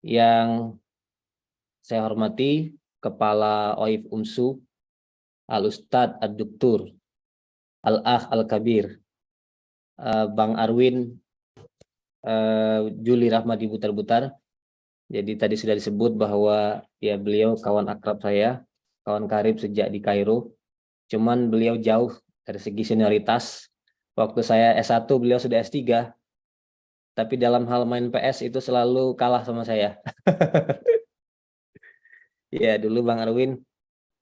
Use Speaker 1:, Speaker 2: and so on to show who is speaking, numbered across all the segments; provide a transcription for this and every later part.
Speaker 1: Yang saya hormati Kepala OIF UMSU Al-Ustadz Ad-Duktur Al-Akh Al-Kabir Bang Arwin Juli Rahmadi Butar-Butar. Jadi tadi sudah disebut bahwa ya beliau kawan akrab saya, kawan karib sejak di Kairo. Cuman beliau jauh dari segi senioritas. Waktu saya S1 beliau sudah S3, tapi dalam hal main PS itu selalu kalah sama saya. Ya dulu Bang Arwin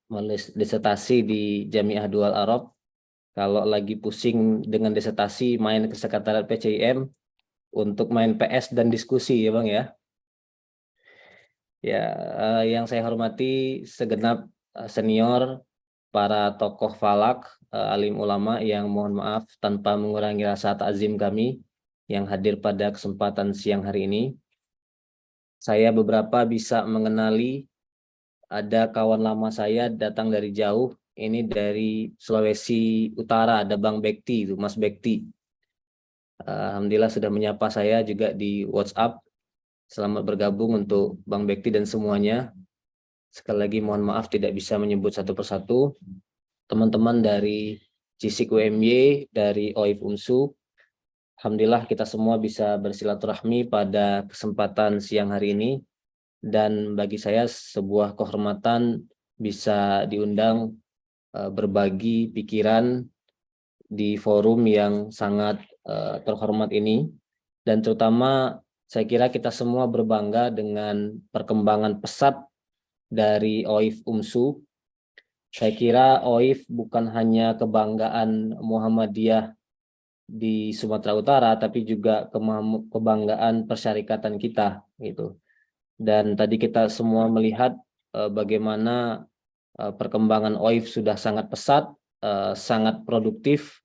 Speaker 1: menulis disertasi di Jamiah Dual Arab. Kalau lagi pusing dengan disertasi, main ke sekretariat PCIM untuk main PS dan diskusi ya Bang ya. Ya, yang saya hormati segenap senior, para tokoh falak, alim ulama yang mohon maaf tanpa mengurangi rasa takzim kami yang hadir pada kesempatan siang hari ini. Saya beberapa bisa mengenali, ada kawan lama saya datang dari jauh, ini dari Sulawesi Utara, ada Bang Bekti, itu Mas Bekti. Alhamdulillah sudah menyapa saya juga di WhatsApp. Selamat bergabung untuk Bang Bekti dan semuanya. Sekali lagi mohon maaf tidak bisa menyebut satu persatu. Teman-teman dari CISIK UMY, dari OIF UMSU, alhamdulillah kita semua bisa bersilaturahmi pada kesempatan siang hari ini. Dan bagi saya sebuah kehormatan bisa diundang berbagi pikiran di forum yang sangat terhormat ini. Dan terutama saya kira kita semua berbangga dengan perkembangan pesat dari OIF UMSU. Saya kira OIF bukan hanya kebanggaan Muhammadiyah di Sumatera Utara, tapi juga kebanggaan persyarikatan kita gitu. Dan tadi kita semua melihat bagaimana perkembangan OIF sudah sangat pesat, sangat produktif,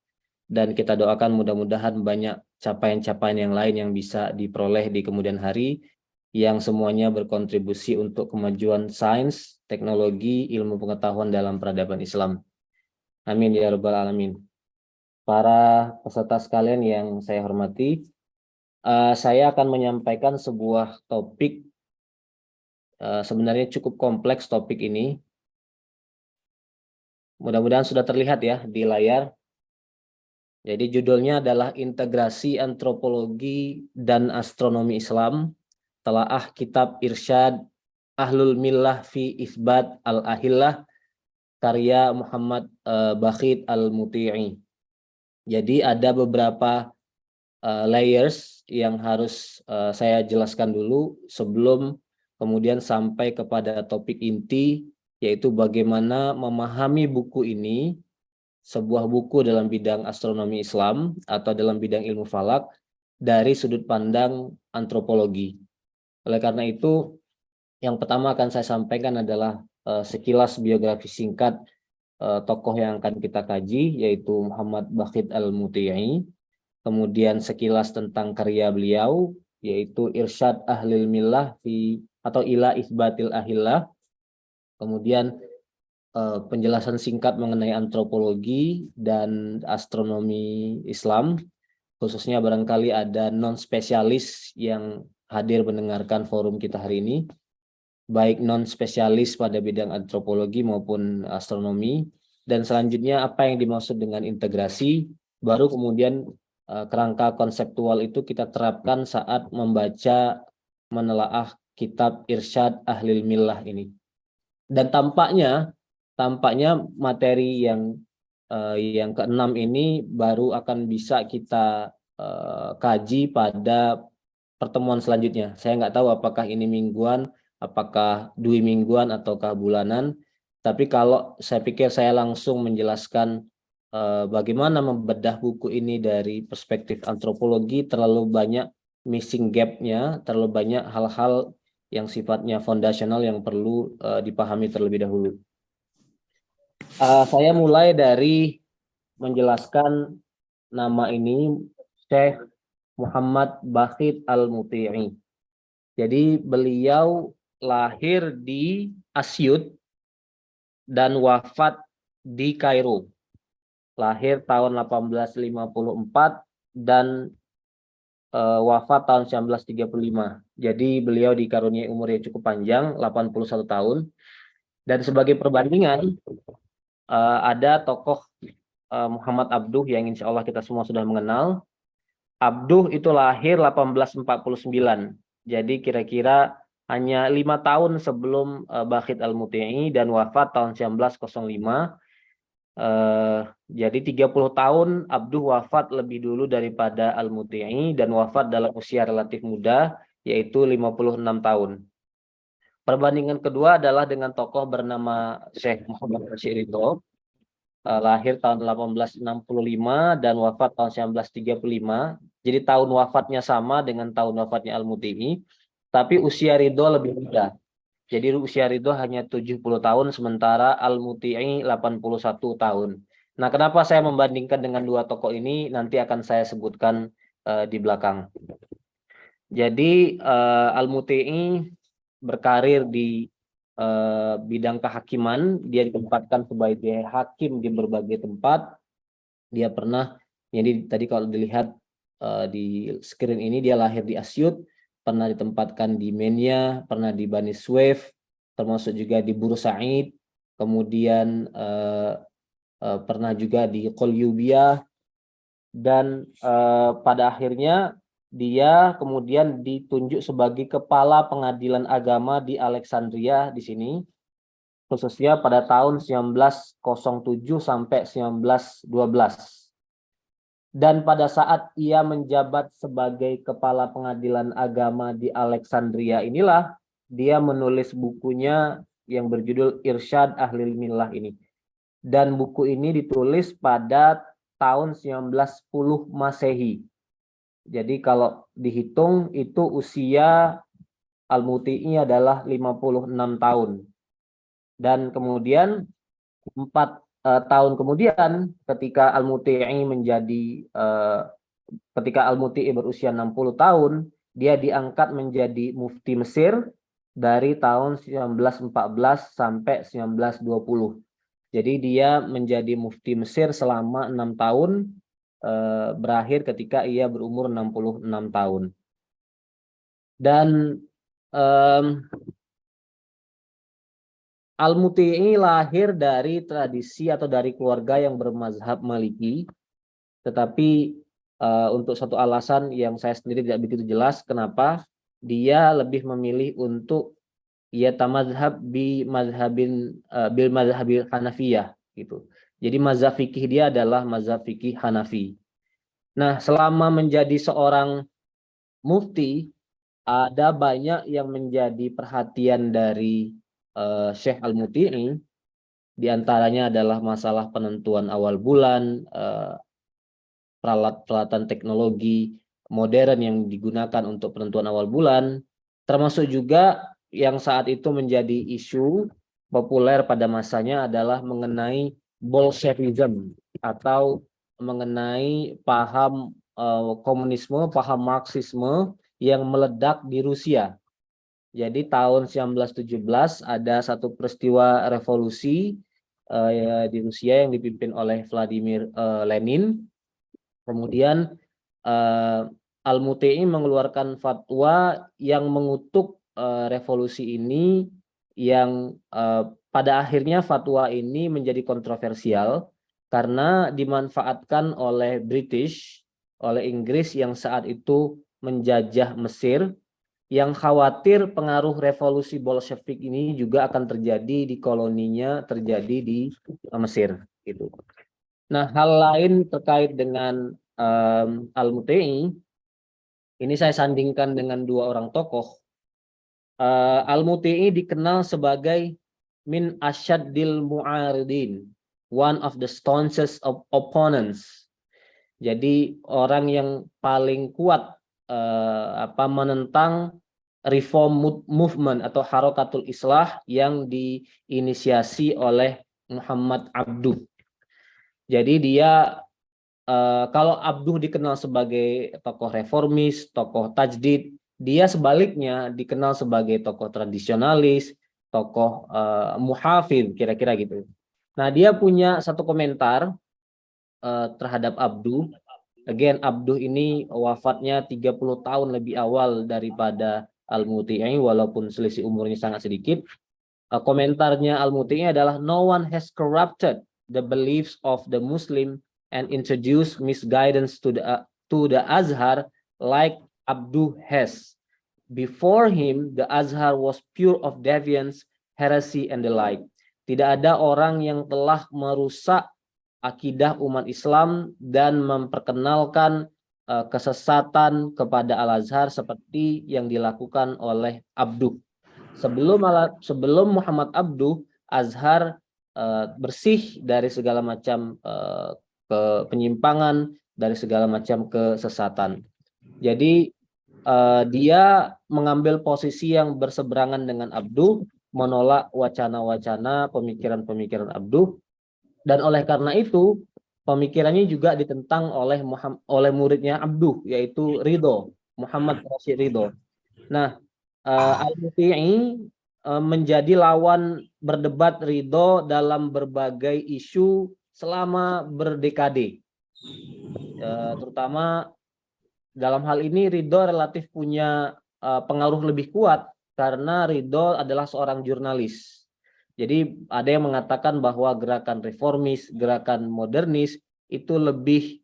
Speaker 1: dan kita doakan mudah-mudahan banyak capaian-capaian yang lain yang bisa diperoleh di kemudian hari, yang semuanya berkontribusi untuk kemajuan sains, teknologi, ilmu pengetahuan dalam peradaban Islam. Amin ya rabbal alamin. Para peserta sekalian yang saya hormati, saya akan menyampaikan sebuah topik, sebenarnya cukup kompleks topik ini. Mudah-mudahan sudah terlihat ya di layar. Jadi judulnya adalah Integrasi Antropologi dan Astronomi Islam, Telaah Kitab Irsyad Ahlul Millah fi Isbat Al-Ahillah, karya Muhammad Bakhit Al-Muti'i. Jadi ada beberapa layers yang harus saya jelaskan dulu sebelum kemudian sampai kepada topik inti, yaitu bagaimana memahami buku ini, sebuah buku dalam bidang astronomi Islam atau dalam bidang ilmu falak dari sudut pandang antropologi. Oleh karena itu, yang pertama akan saya sampaikan adalah sekilas biografi singkat tokoh yang akan kita kaji, yaitu Muhammad Bakhit Al-Muti'i. Kemudian sekilas tentang karya beliau, yaitu Irsyad Ahlil Millah fi atau Ila Isbatil Ahillah. Kemudian penjelasan singkat mengenai antropologi dan astronomi Islam, khususnya barangkali ada non-spesialis yang hadir mendengarkan forum kita hari ini, baik non-spesialis pada bidang antropologi maupun astronomi. Dan selanjutnya apa yang dimaksud dengan integrasi, baru kemudian kerangka konseptual itu kita terapkan saat membaca, menelaah kitab Irsyad Ahlil Millah ini. Dan tampaknya materi yang keenam ini baru akan bisa kita kaji pada pertemuan selanjutnya. Saya nggak tahu apakah ini mingguan, apakah 2 mingguan, ataukah bulanan. Tapi kalau saya pikir saya langsung menjelaskan bagaimana membedah buku ini dari perspektif antropologi, terlalu banyak missing gap-nya, terlalu banyak hal-hal yang sifatnya fondasional yang perlu dipahami terlebih dahulu. Saya mulai dari menjelaskan nama ini, Syekh Muhammad Bakhit Al-Muti'i. Jadi beliau lahir di Asyut dan wafat di Kairo. Lahir tahun 1854 dan wafat tahun 1935. Jadi beliau dikaruniai umur yang cukup panjang, 81 tahun. Dan sebagai perbandingan, ada tokoh Muhammad Abduh yang insya Allah kita semua sudah mengenal. Abduh itu lahir 1849. Jadi kira-kira hanya 5 tahun sebelum Bakhit Al-Muti'i dan wafat tahun 1905. Jadi 30 tahun Abduh wafat lebih dulu daripada Al-Muti'i dan wafat dalam usia relatif muda, yaitu 56 tahun. Perbandingan kedua adalah dengan tokoh bernama Syekh Muhammad Rashid Ridho, lahir tahun 1865 dan wafat tahun 1935. Jadi tahun wafatnya sama dengan tahun wafatnya Al-Muti'i, tapi usia Ridho lebih muda. Jadi usia Ridho hanya 70 tahun, sementara Al-Muti'i 81 tahun. Nah, kenapa saya membandingkan dengan dua tokoh ini, nanti akan saya sebutkan di belakang. Jadi Al-Muti'i berkarir di bidang kehakiman, dia ditempatkan sebagai hakim di berbagai tempat. Dia pernah, jadi tadi kalau dilihat di screen ini, dia lahir di Asyut, pernah ditempatkan di Menya, pernah di Bani Suef, termasuk juga di Bursaid, kemudian pernah juga di Qalyubiyah, dan pada akhirnya dia kemudian ditunjuk sebagai kepala pengadilan agama di Alexandria di sini, khususnya pada tahun 1907 sampai 1912. Dan pada saat ia menjabat sebagai kepala pengadilan agama di Alexandria inilah dia menulis bukunya yang berjudul Irsyad Ahlil Millah ini. Dan buku ini ditulis pada tahun 1910 Masehi. Jadi kalau dihitung itu usia Al-Muti'i adalah 56 tahun. Dan kemudian 4 tahun kemudian ketika Al-Muti'i ketika Al-Muti'i berusia 60 tahun, dia diangkat menjadi mufti Mesir dari tahun 1914 sampai 1920. Jadi dia menjadi mufti Mesir selama 6 tahun, berakhir ketika ia berumur 66 tahun. Dan Al-Muti'i lahir dari tradisi atau dari keluarga yang bermazhab Maliki, tetapi untuk satu alasan yang saya sendiri tidak begitu jelas kenapa dia lebih memilih untuk tamadzhab bil mazhabil Hanafiyah gitu. Jadi mazhab fikih dia adalah mazhab fikih Hanafi. Nah, selama menjadi seorang mufti, ada banyak yang menjadi perhatian dari Syekh Al-Muti'i. Di antaranya adalah masalah penentuan awal bulan, peralatan teknologi modern yang digunakan untuk penentuan awal bulan, termasuk juga yang saat itu menjadi isu populer pada masanya adalah mengenai Bolshevism atau mengenai paham komunisme, paham Marxisme yang meledak di Rusia. Jadi tahun 1917 ada satu peristiwa revolusi di Rusia yang dipimpin oleh Vladimir Lenin. Kemudian Al-Muti'i mengeluarkan fatwa yang mengutuk revolusi ini, yang pada akhirnya fatwa ini menjadi kontroversial karena dimanfaatkan oleh oleh Inggris yang saat itu menjajah Mesir, yang khawatir pengaruh revolusi Bolshevik ini juga akan terjadi di koloninya, terjadi di Mesir gitu. Nah, hal lain terkait dengan Al-Muti'i, ini saya sandingkan dengan dua orang tokoh. Al-Muti'i dikenal sebagai min asyaddil mu'aridin, one of the staunchest of opponents. Jadi orang yang paling kuat menentang reform movement atau harokatul islah yang diinisiasi oleh Muhammad Abduh. Jadi dia kalau Abduh dikenal sebagai tokoh reformis, tokoh tajdid, dia sebaliknya dikenal sebagai tokoh tradisionalis, tokoh muhafidh, kira-kira gitu. Nah, dia punya satu komentar terhadap Abduh. Again, Abduh ini wafatnya 30 tahun lebih awal daripada Al-Muti'i, walaupun selisih umurnya sangat sedikit. Komentarnya Al-Muti'i adalah, no one has corrupted the beliefs of the Muslim and introduced misguidance to the Azhar like Abduh has. Before him, the Azhar was pure of deviance, heresy, and the like. Tidak ada orang yang telah merusak akidah umat Islam dan memperkenalkan kesesatan kepada Al-Azhar seperti yang dilakukan oleh Abduh. Sebelum Muhammad Abduh, Azhar bersih dari segala macam penyimpangan, dari segala macam kesesatan. Jadi dia mengambil posisi yang berseberangan dengan Abduh, menolak wacana-wacana pemikiran-pemikiran Abduh, dan oleh karena itu pemikirannya juga ditentang oleh muridnya Abduh, yaitu Ridho, Muhammad Rashid Ridho. Nah, Al-Muti'i menjadi lawan berdebat Ridho dalam berbagai isu selama berdekade. Terutama dalam hal ini Ridho relatif punya pengaruh lebih kuat karena Ridho adalah seorang jurnalis. Jadi ada yang mengatakan bahwa gerakan reformis, gerakan modernis itu lebih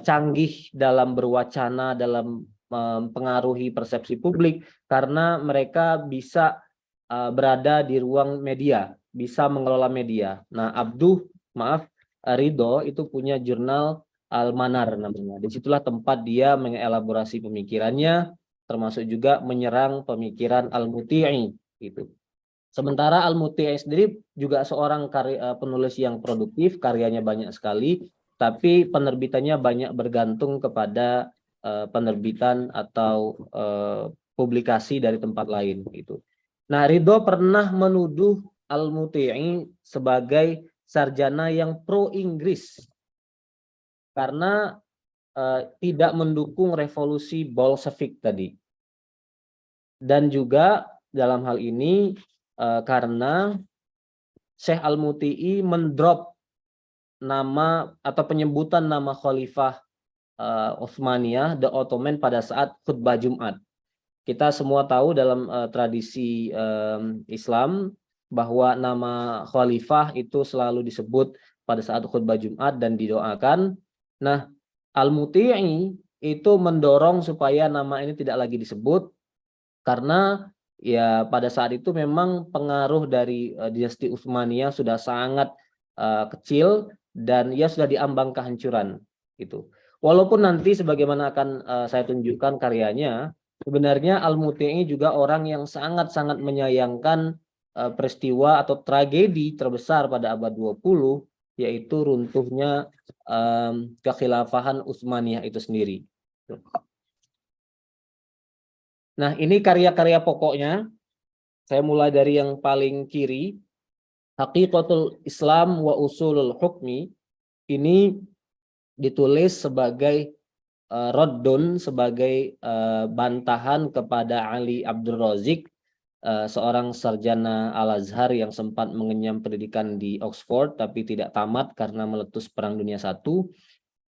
Speaker 1: canggih dalam berwacana, dalam mempengaruhi persepsi publik karena mereka bisa berada di ruang media, bisa mengelola media. Nah, Ridho itu punya jurnal Al-Manar namanya. Disitulah tempat dia mengelaborasi pemikirannya, termasuk juga menyerang pemikiran Al-Muti'i gitu. Sementara Al-Muti'i sendiri juga seorang penulis yang produktif, karyanya banyak sekali, tapi penerbitannya banyak bergantung kepada penerbitan atau publikasi dari tempat lain gitu. Nah, Ridho pernah menuduh Al-Muti'i sebagai sarjana yang pro Inggris karena tidak mendukung revolusi Bolshevik tadi. Dan juga dalam hal ini karena Syekh Al-Muti'i mendrop nama atau penyebutan nama Khalifah Utsmaniyah, the Ottoman, pada saat khutbah Jumat. Kita semua tahu dalam tradisi Islam bahwa nama Khalifah itu selalu disebut pada saat khutbah Jumat dan didoakan. Nah, Al-Muti'i itu mendorong supaya nama ini tidak lagi disebut karena ya pada saat itu memang pengaruh dari dinasti Utsmaniyah sudah sangat kecil dan ya sudah diambang kehancuran gitu. Walaupun nanti sebagaimana akan saya tunjukkan karyanya, sebenarnya Al-Muti'i juga orang yang sangat-sangat menyayangkan peristiwa atau tragedi terbesar pada abad 20, yaitu runtuhnya kekhilafahan Utsmaniyah itu sendiri. Nah, ini karya-karya pokoknya. Saya mulai dari yang paling kiri, Haqiqatul Islam wa Usulul Hukmi. Ini ditulis sebagai raddun, sebagai bantahan kepada Ali Abdul Razik, seorang sarjana Al-Azhar yang sempat mengenyam pendidikan di Oxford tapi tidak tamat karena meletus Perang Dunia I,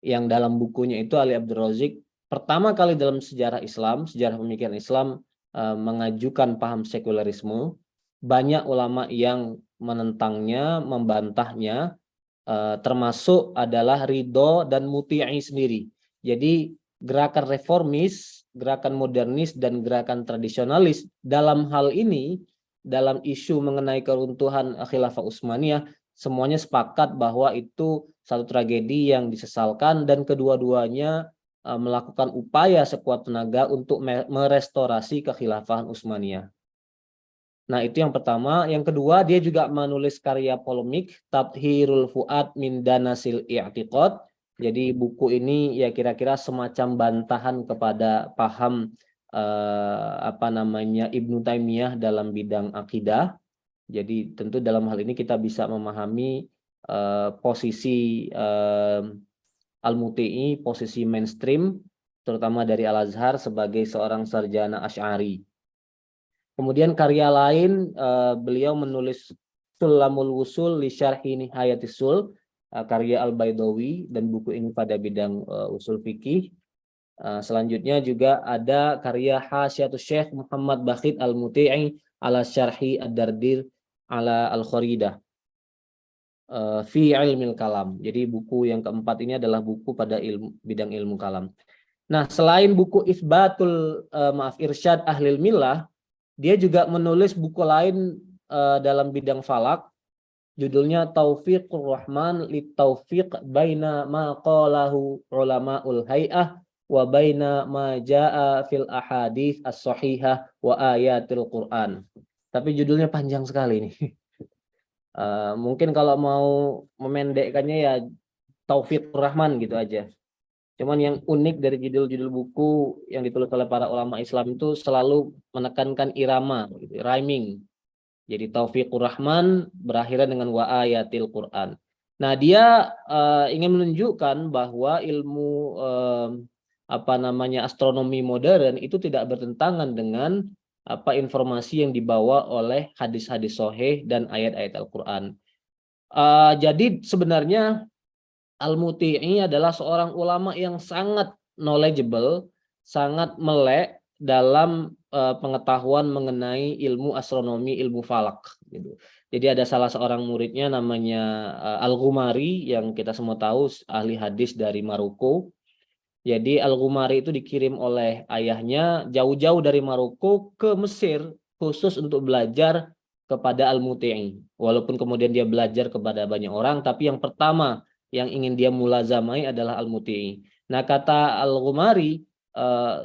Speaker 1: yang dalam bukunya itu Ali Abdul Razik pertama kali dalam sejarah Islam, sejarah pemikiran Islam, mengajukan paham sekularisme. Banyak ulama yang menentangnya, membantahnya, termasuk adalah Ridho dan Muti'i sendiri. Jadi gerakan reformis, gerakan modernis, dan gerakan tradisionalis dalam hal ini, dalam isu mengenai keruntuhan Khilafah Utsmaniyah, semuanya sepakat bahwa itu satu tragedi yang disesalkan dan kedua-duanya melakukan upaya sekuat tenaga untuk merestorasi kekhilafahan Utsmaniyah. Nah, itu yang pertama. Yang kedua, dia juga menulis karya polemik, Tathhirul Fuad min Danasil I'tiqad. Jadi buku ini ya kira-kira semacam bantahan kepada paham Ibnu Taimiyah dalam bidang akidah. Jadi tentu dalam hal ini kita bisa memahami posisi Al-Muti'i, posisi mainstream, terutama dari Al-Azhar sebagai seorang sarjana Asy'ari. Kemudian karya lain, beliau menulis Sulamul Wusul li Syarhi Nihayatis Sul. karya Al-Baidawi dan buku ini pada bidang usul fikih. Selanjutnya juga ada karya Hasyiatus Syekh Muhammad Bakhit Al-Muti'i ala Syarhi Ad-Dardir ala Al-Kharidah fi ilmil kalam. Jadi buku yang keempat ini adalah buku pada bidang ilmu kalam. Nah, selain buku Irsyad Ahlil Millah, dia juga menulis buku lain dalam bidang falak, judulnya Taufiqur Rahman li Taufiq baina ma qalahu ulama'ul hay'ah wa baina ma jaa fil ahadits as-sahihah wa ayatil Qur'an. Tapi judulnya panjang sekali nih. Mungkin kalau mau memendekkannya ya Taufiqur Rahman gitu aja. Cuman yang unik dari judul-judul buku yang ditulis oleh para ulama Islam itu selalu menekankan irama, gitu, rhyming. Jadi Taufiqur Rahman berakhiran dengan wa ayatil Quran. Nah, dia ingin menunjukkan bahwa ilmu astronomi modern itu tidak bertentangan dengan informasi yang dibawa oleh hadis-hadis sahih dan ayat-ayat Al-Quran. Jadi sebenarnya Al-Muti'i adalah seorang ulama yang sangat knowledgeable, sangat melek dalam pengetahuan mengenai ilmu astronomi, ilmu falak. Gitu. Jadi ada salah seorang muridnya namanya Al-Ghumari yang kita semua tahu ahli hadis dari Maroko. Jadi Al-Ghumari itu dikirim oleh ayahnya jauh-jauh dari Maroko ke Mesir khusus untuk belajar kepada Al-Muti'i. Walaupun kemudian dia belajar kepada banyak orang, tapi yang pertama yang ingin dia mulazamai adalah Al-Muti'i. Nah, kata Al-Ghumari,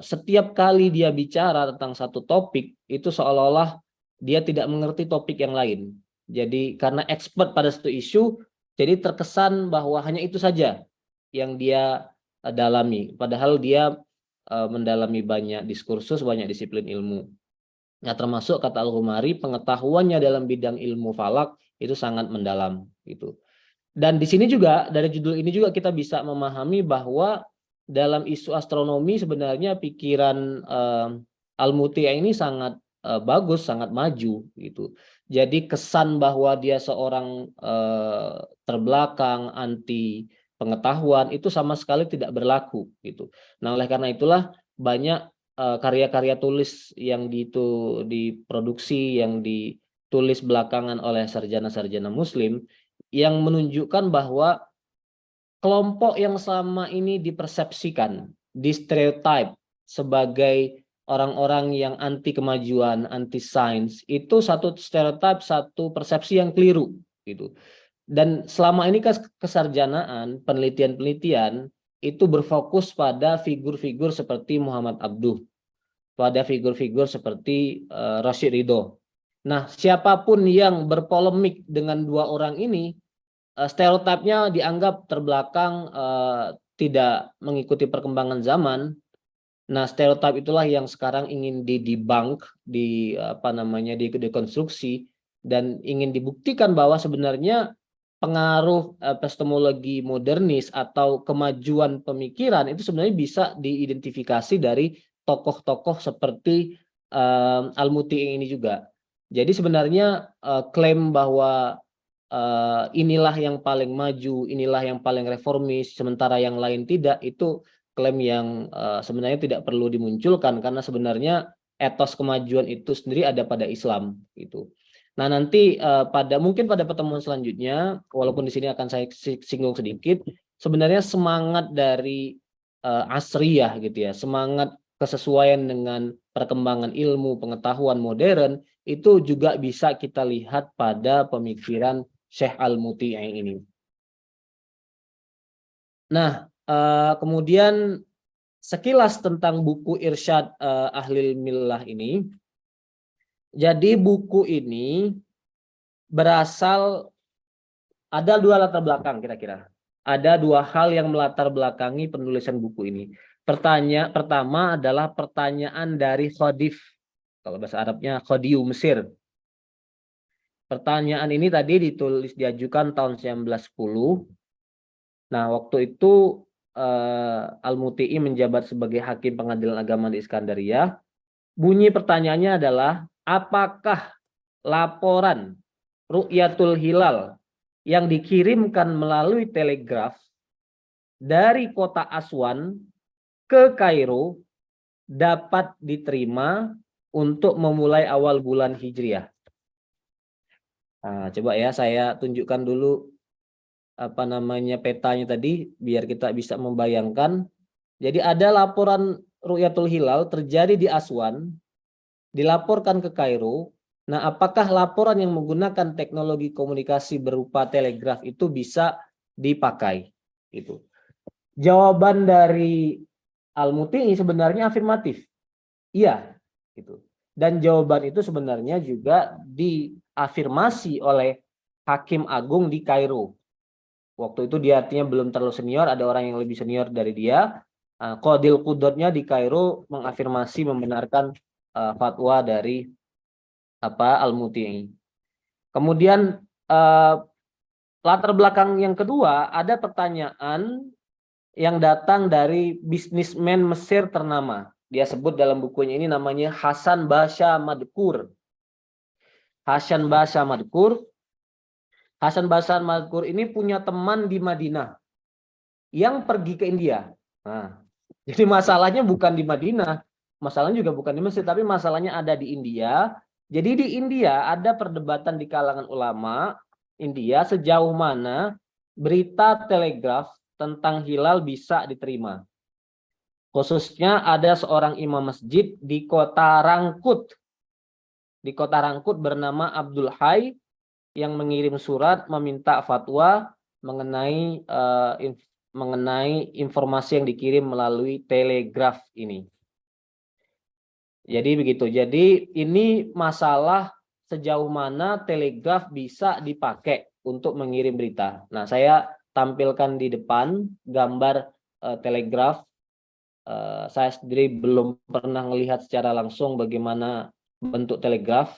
Speaker 1: setiap kali dia bicara tentang satu topik, itu seolah-olah dia tidak mengerti topik yang lain. Jadi karena expert pada satu isu, jadi terkesan bahwa hanya itu saja yang dia dalami. Padahal dia mendalami banyak diskursus, banyak disiplin ilmu. Nah, termasuk kata Al-Ghumari, pengetahuannya dalam bidang ilmu falak itu sangat mendalam gitu. Dan di sini juga dari judul ini juga kita bisa memahami bahwa dalam isu astronomi sebenarnya pikiran Al-Muti'i ini sangat bagus, sangat maju gitu. Jadi kesan bahwa dia seorang terbelakang, anti pengetahuan itu sama sekali tidak berlaku gitu. Nah, oleh karena itulah banyak karya-karya tulis yang diproduksi, yang ditulis belakangan oleh sarjana-sarjana Muslim yang menunjukkan bahwa kelompok yang selama ini dipersepsikan, di-stereotype sebagai orang-orang yang anti kemajuan, anti sains, itu satu stereotip, satu persepsi yang keliru gitu. Dan selama ini kesarjanaan, penelitian-penelitian itu berfokus pada figur-figur seperti Muhammad Abduh, pada figur-figur seperti Rashid Ridho. Nah, siapapun yang berpolemik dengan dua orang ini, stereotipnya dianggap terbelakang, tidak mengikuti perkembangan zaman. Nah, stereotip itulah yang sekarang ingin didebunk, dikonstruksi dan ingin dibuktikan bahwa sebenarnya pengaruh epistemologi modernis atau kemajuan pemikiran itu sebenarnya bisa diidentifikasi dari tokoh-tokoh seperti Al-Muti'i ini juga. Jadi sebenarnya klaim bahwa inilah yang paling maju, inilah yang paling reformis, sementara yang lain tidak, itu klaim yang sebenarnya tidak perlu dimunculkan karena sebenarnya etos kemajuan itu sendiri ada pada Islam gitu. Nah, nanti mungkin pada pertemuan selanjutnya, walaupun di sini akan saya singgung sedikit, sebenarnya semangat dari asriyah gitu ya, semangat kesesuaian dengan perkembangan ilmu, pengetahuan modern itu juga bisa kita lihat pada pemikiran Syekh Al-Muti'i ini. Nah, kemudian sekilas tentang buku Irsyad Ahlil Millah ini. Jadi buku ini berasal, ada dua latar belakang kira-kira. Ada dua hal yang melatar belakangi penulisan buku ini. Pertama adalah pertanyaan dari Khodif, kalau bahasa Arabnya Khodiu Mesir. Pertanyaan ini tadi diajukan tahun 1910. Nah, waktu itu Al-Muti'i menjabat sebagai hakim pengadilan agama di Iskandaria. Bunyi pertanyaannya adalah, apakah laporan Ru'yatul Hilal yang dikirimkan melalui telegraf dari kota Aswan ke Kairo dapat diterima untuk memulai awal bulan Hijriah. Nah, coba ya saya tunjukkan dulu petanya tadi biar kita bisa membayangkan. Jadi ada laporan Ru'yatul Hilal terjadi di Aswan, dilaporkan ke Kairo. Nah, apakah laporan yang menggunakan teknologi komunikasi berupa telegraf itu bisa dipakai? Itu. Jawaban dari Al-Muti'i sebenarnya afirmatif. Iya, gitu. Dan jawaban itu sebenarnya juga diafirmasi oleh Hakim Agung di Kairo. Waktu itu dia artinya belum terlalu senior, ada orang yang lebih senior dari dia. Qadil Qudotnya di Kairo mengafirmasi membenarkan fatwa dari Al-Muti'i. Kemudian latar belakang yang kedua, ada pertanyaan yang datang dari bisnismen Mesir ternama. Dia sebut dalam bukunya ini namanya Hasan Basha Madkur. Hasan Basha Madkur. Hasan Basha Madkur ini punya teman di Madinah yang pergi ke India. Nah, jadi masalahnya bukan di Madinah, masalahnya juga bukan di Mesir, tapi masalahnya ada di India. Jadi di India ada perdebatan di kalangan ulama India sejauh mana berita telegraf tentang hilal bisa diterima. Khususnya ada seorang imam masjid di kota Rangkut. Di kota Rangkut bernama Abdul Hai yang mengirim surat meminta fatwa mengenai informasi yang dikirim melalui telegraf ini. Jadi begitu. Jadi ini masalah sejauh mana telegraf bisa dipakai untuk mengirim berita. Nah, saya tampilkan di depan gambar telegraf. Saya sendiri belum pernah melihat secara langsung bagaimana bentuk telegraf.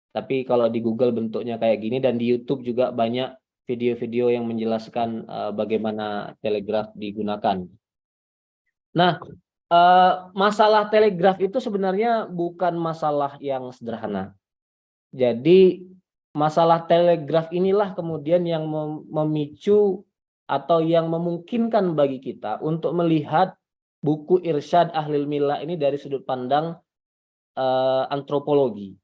Speaker 1: Tapi kalau di Google bentuknya kayak gini, dan di YouTube juga banyak video-video yang menjelaskan bagaimana telegraf digunakan. Nah, masalah telegraf itu sebenarnya bukan masalah yang sederhana. Jadi masalah telegraf inilah kemudian yang memicu atau yang memungkinkan bagi kita untuk melihat buku Irsyad Ahlil Millah ini dari sudut pandang antropologi.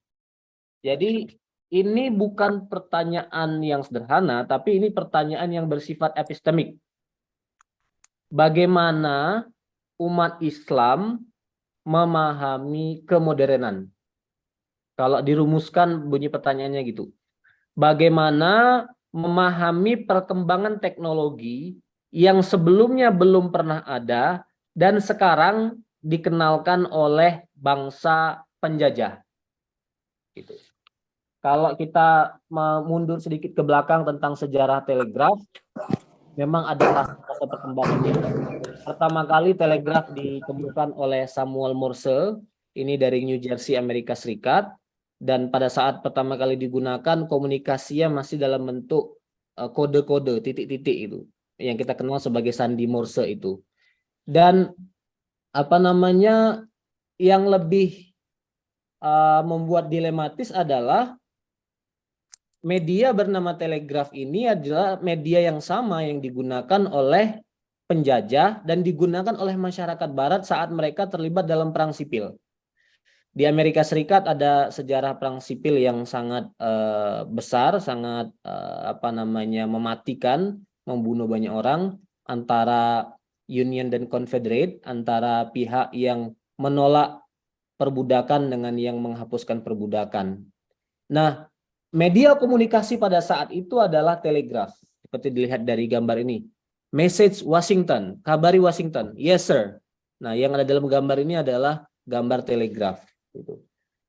Speaker 1: Jadi ini bukan pertanyaan yang sederhana, tapi ini pertanyaan yang bersifat epistemik. Bagaimana umat Islam memahami kemodernan? Kalau dirumuskan bunyi pertanyaannya gitu. Bagaimana memahami perkembangan teknologi yang sebelumnya belum pernah ada dan sekarang dikenalkan oleh bangsa penjajah. Gitu. Kalau kita mundur sedikit ke belakang tentang sejarah telegraf, memang ada fase perkembangannya. Pertama kali telegraf ditemukan oleh Samuel Morse, ini dari New Jersey, Amerika Serikat. Dan pada saat pertama kali digunakan, komunikasinya masih dalam bentuk kode-kode, titik-titik itu, yang kita kenal sebagai sandi Morse itu. Dan yang lebih membuat dilematis adalah media bernama telegraf ini adalah media yang sama yang digunakan oleh penjajah dan digunakan oleh masyarakat barat saat mereka terlibat dalam perang sipil. Di Amerika Serikat ada sejarah perang sipil yang sangat besar, sangat mematikan, membunuh banyak orang antara Union dan Confederate, antara pihak yang menolak perbudakan dengan yang menghapuskan perbudakan. Nah, media komunikasi pada saat itu adalah telegraf, seperti dilihat dari gambar ini. Message Washington, kabari Washington, yes sir. Nah, yang ada dalam gambar ini adalah gambar telegraf.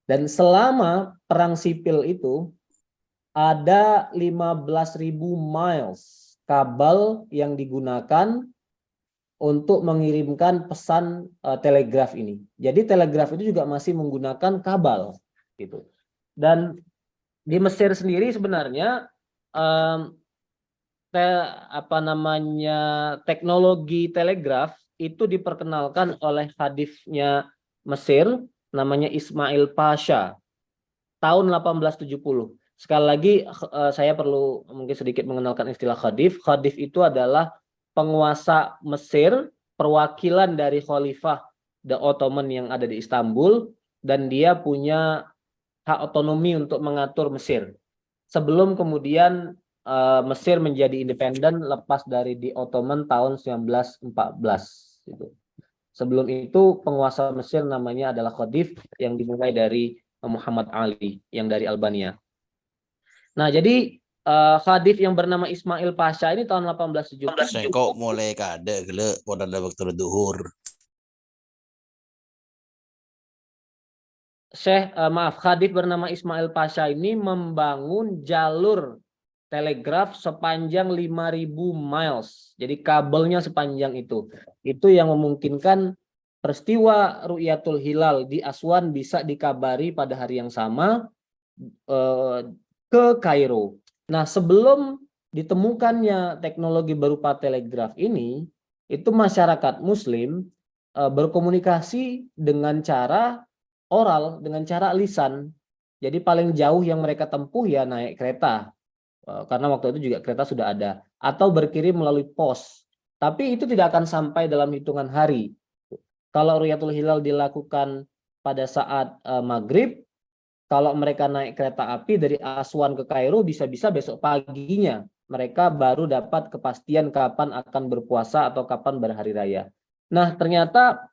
Speaker 1: Dan selama perang sipil itu ada 15.000 miles kabel yang digunakan untuk mengirimkan pesan telegraf ini. Jadi telegraf itu juga masih menggunakan kabel, gitu. Dan di Mesir sendiri sebenarnya teknologi telegraf itu diperkenalkan oleh hadifnya Mesir namanya Ismail Pasha tahun 1870. sekali lagi saya perlu mungkin sedikit mengenalkan istilah khadif. Khadif itu adalah penguasa Mesir, perwakilan dari Khalifah The Ottoman yang ada di Istanbul, dan dia punya hak otonomi untuk mengatur Mesir. Sebelum kemudian Mesir menjadi independen lepas dari di Ottoman tahun 1914. Gitu. Sebelum itu penguasa Mesir namanya adalah Khadif yang dimulai dari Muhammad Ali yang dari Albania. Nah, jadi Khadif yang bernama Ismail Pasha ini tahun 1870.
Speaker 2: Sengkok mulai kada gele pada ada waktu duhur.
Speaker 1: Khadif bernama Ismail Pasha ini membangun jalur telegraf sepanjang 5.000 miles. Jadi kabelnya sepanjang itu. Itu yang memungkinkan peristiwa Ru'yatul Hilal di Aswan bisa dikabari pada hari yang sama ke Kairo. Nah, sebelum ditemukannya teknologi berupa telegraf ini, itu masyarakat Muslim berkomunikasi dengan cara oral, dengan cara lisan. Jadi paling jauh yang mereka tempuh ya naik kereta, karena waktu itu juga kereta sudah ada, atau berkirim melalui pos. Tapi itu tidak akan sampai dalam hitungan hari. Kalau Ru'yatul Hilal dilakukan pada saat maghrib, kalau mereka naik kereta api dari Aswan ke Kairo, bisa-bisa besok paginya mereka baru dapat kepastian kapan akan berpuasa atau kapan berhari raya. Nah, ternyata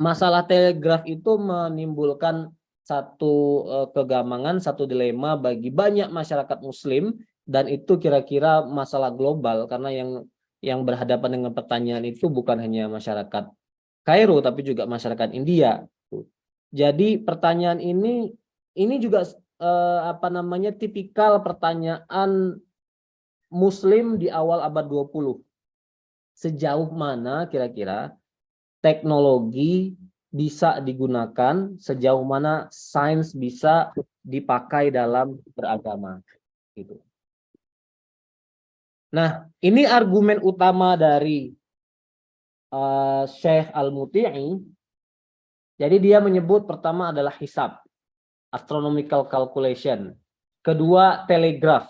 Speaker 1: masalah telegraf itu menimbulkan satu kegamangan, satu dilema bagi banyak masyarakat Muslim, dan itu kira-kira masalah global karena yang berhadapan dengan pertanyaan itu bukan hanya masyarakat Kairo tapi juga masyarakat India. Jadi pertanyaan ini juga tipikal pertanyaan Muslim di awal abad 20. Sejauh mana kira-kira teknologi bisa digunakan, sejauh mana sains bisa dipakai dalam beragama gitu. Nah, ini argumen utama dari Syekh Al-Muti'i. Jadi dia menyebut pertama adalah hisab, astronomical calculation. Kedua, telegraf.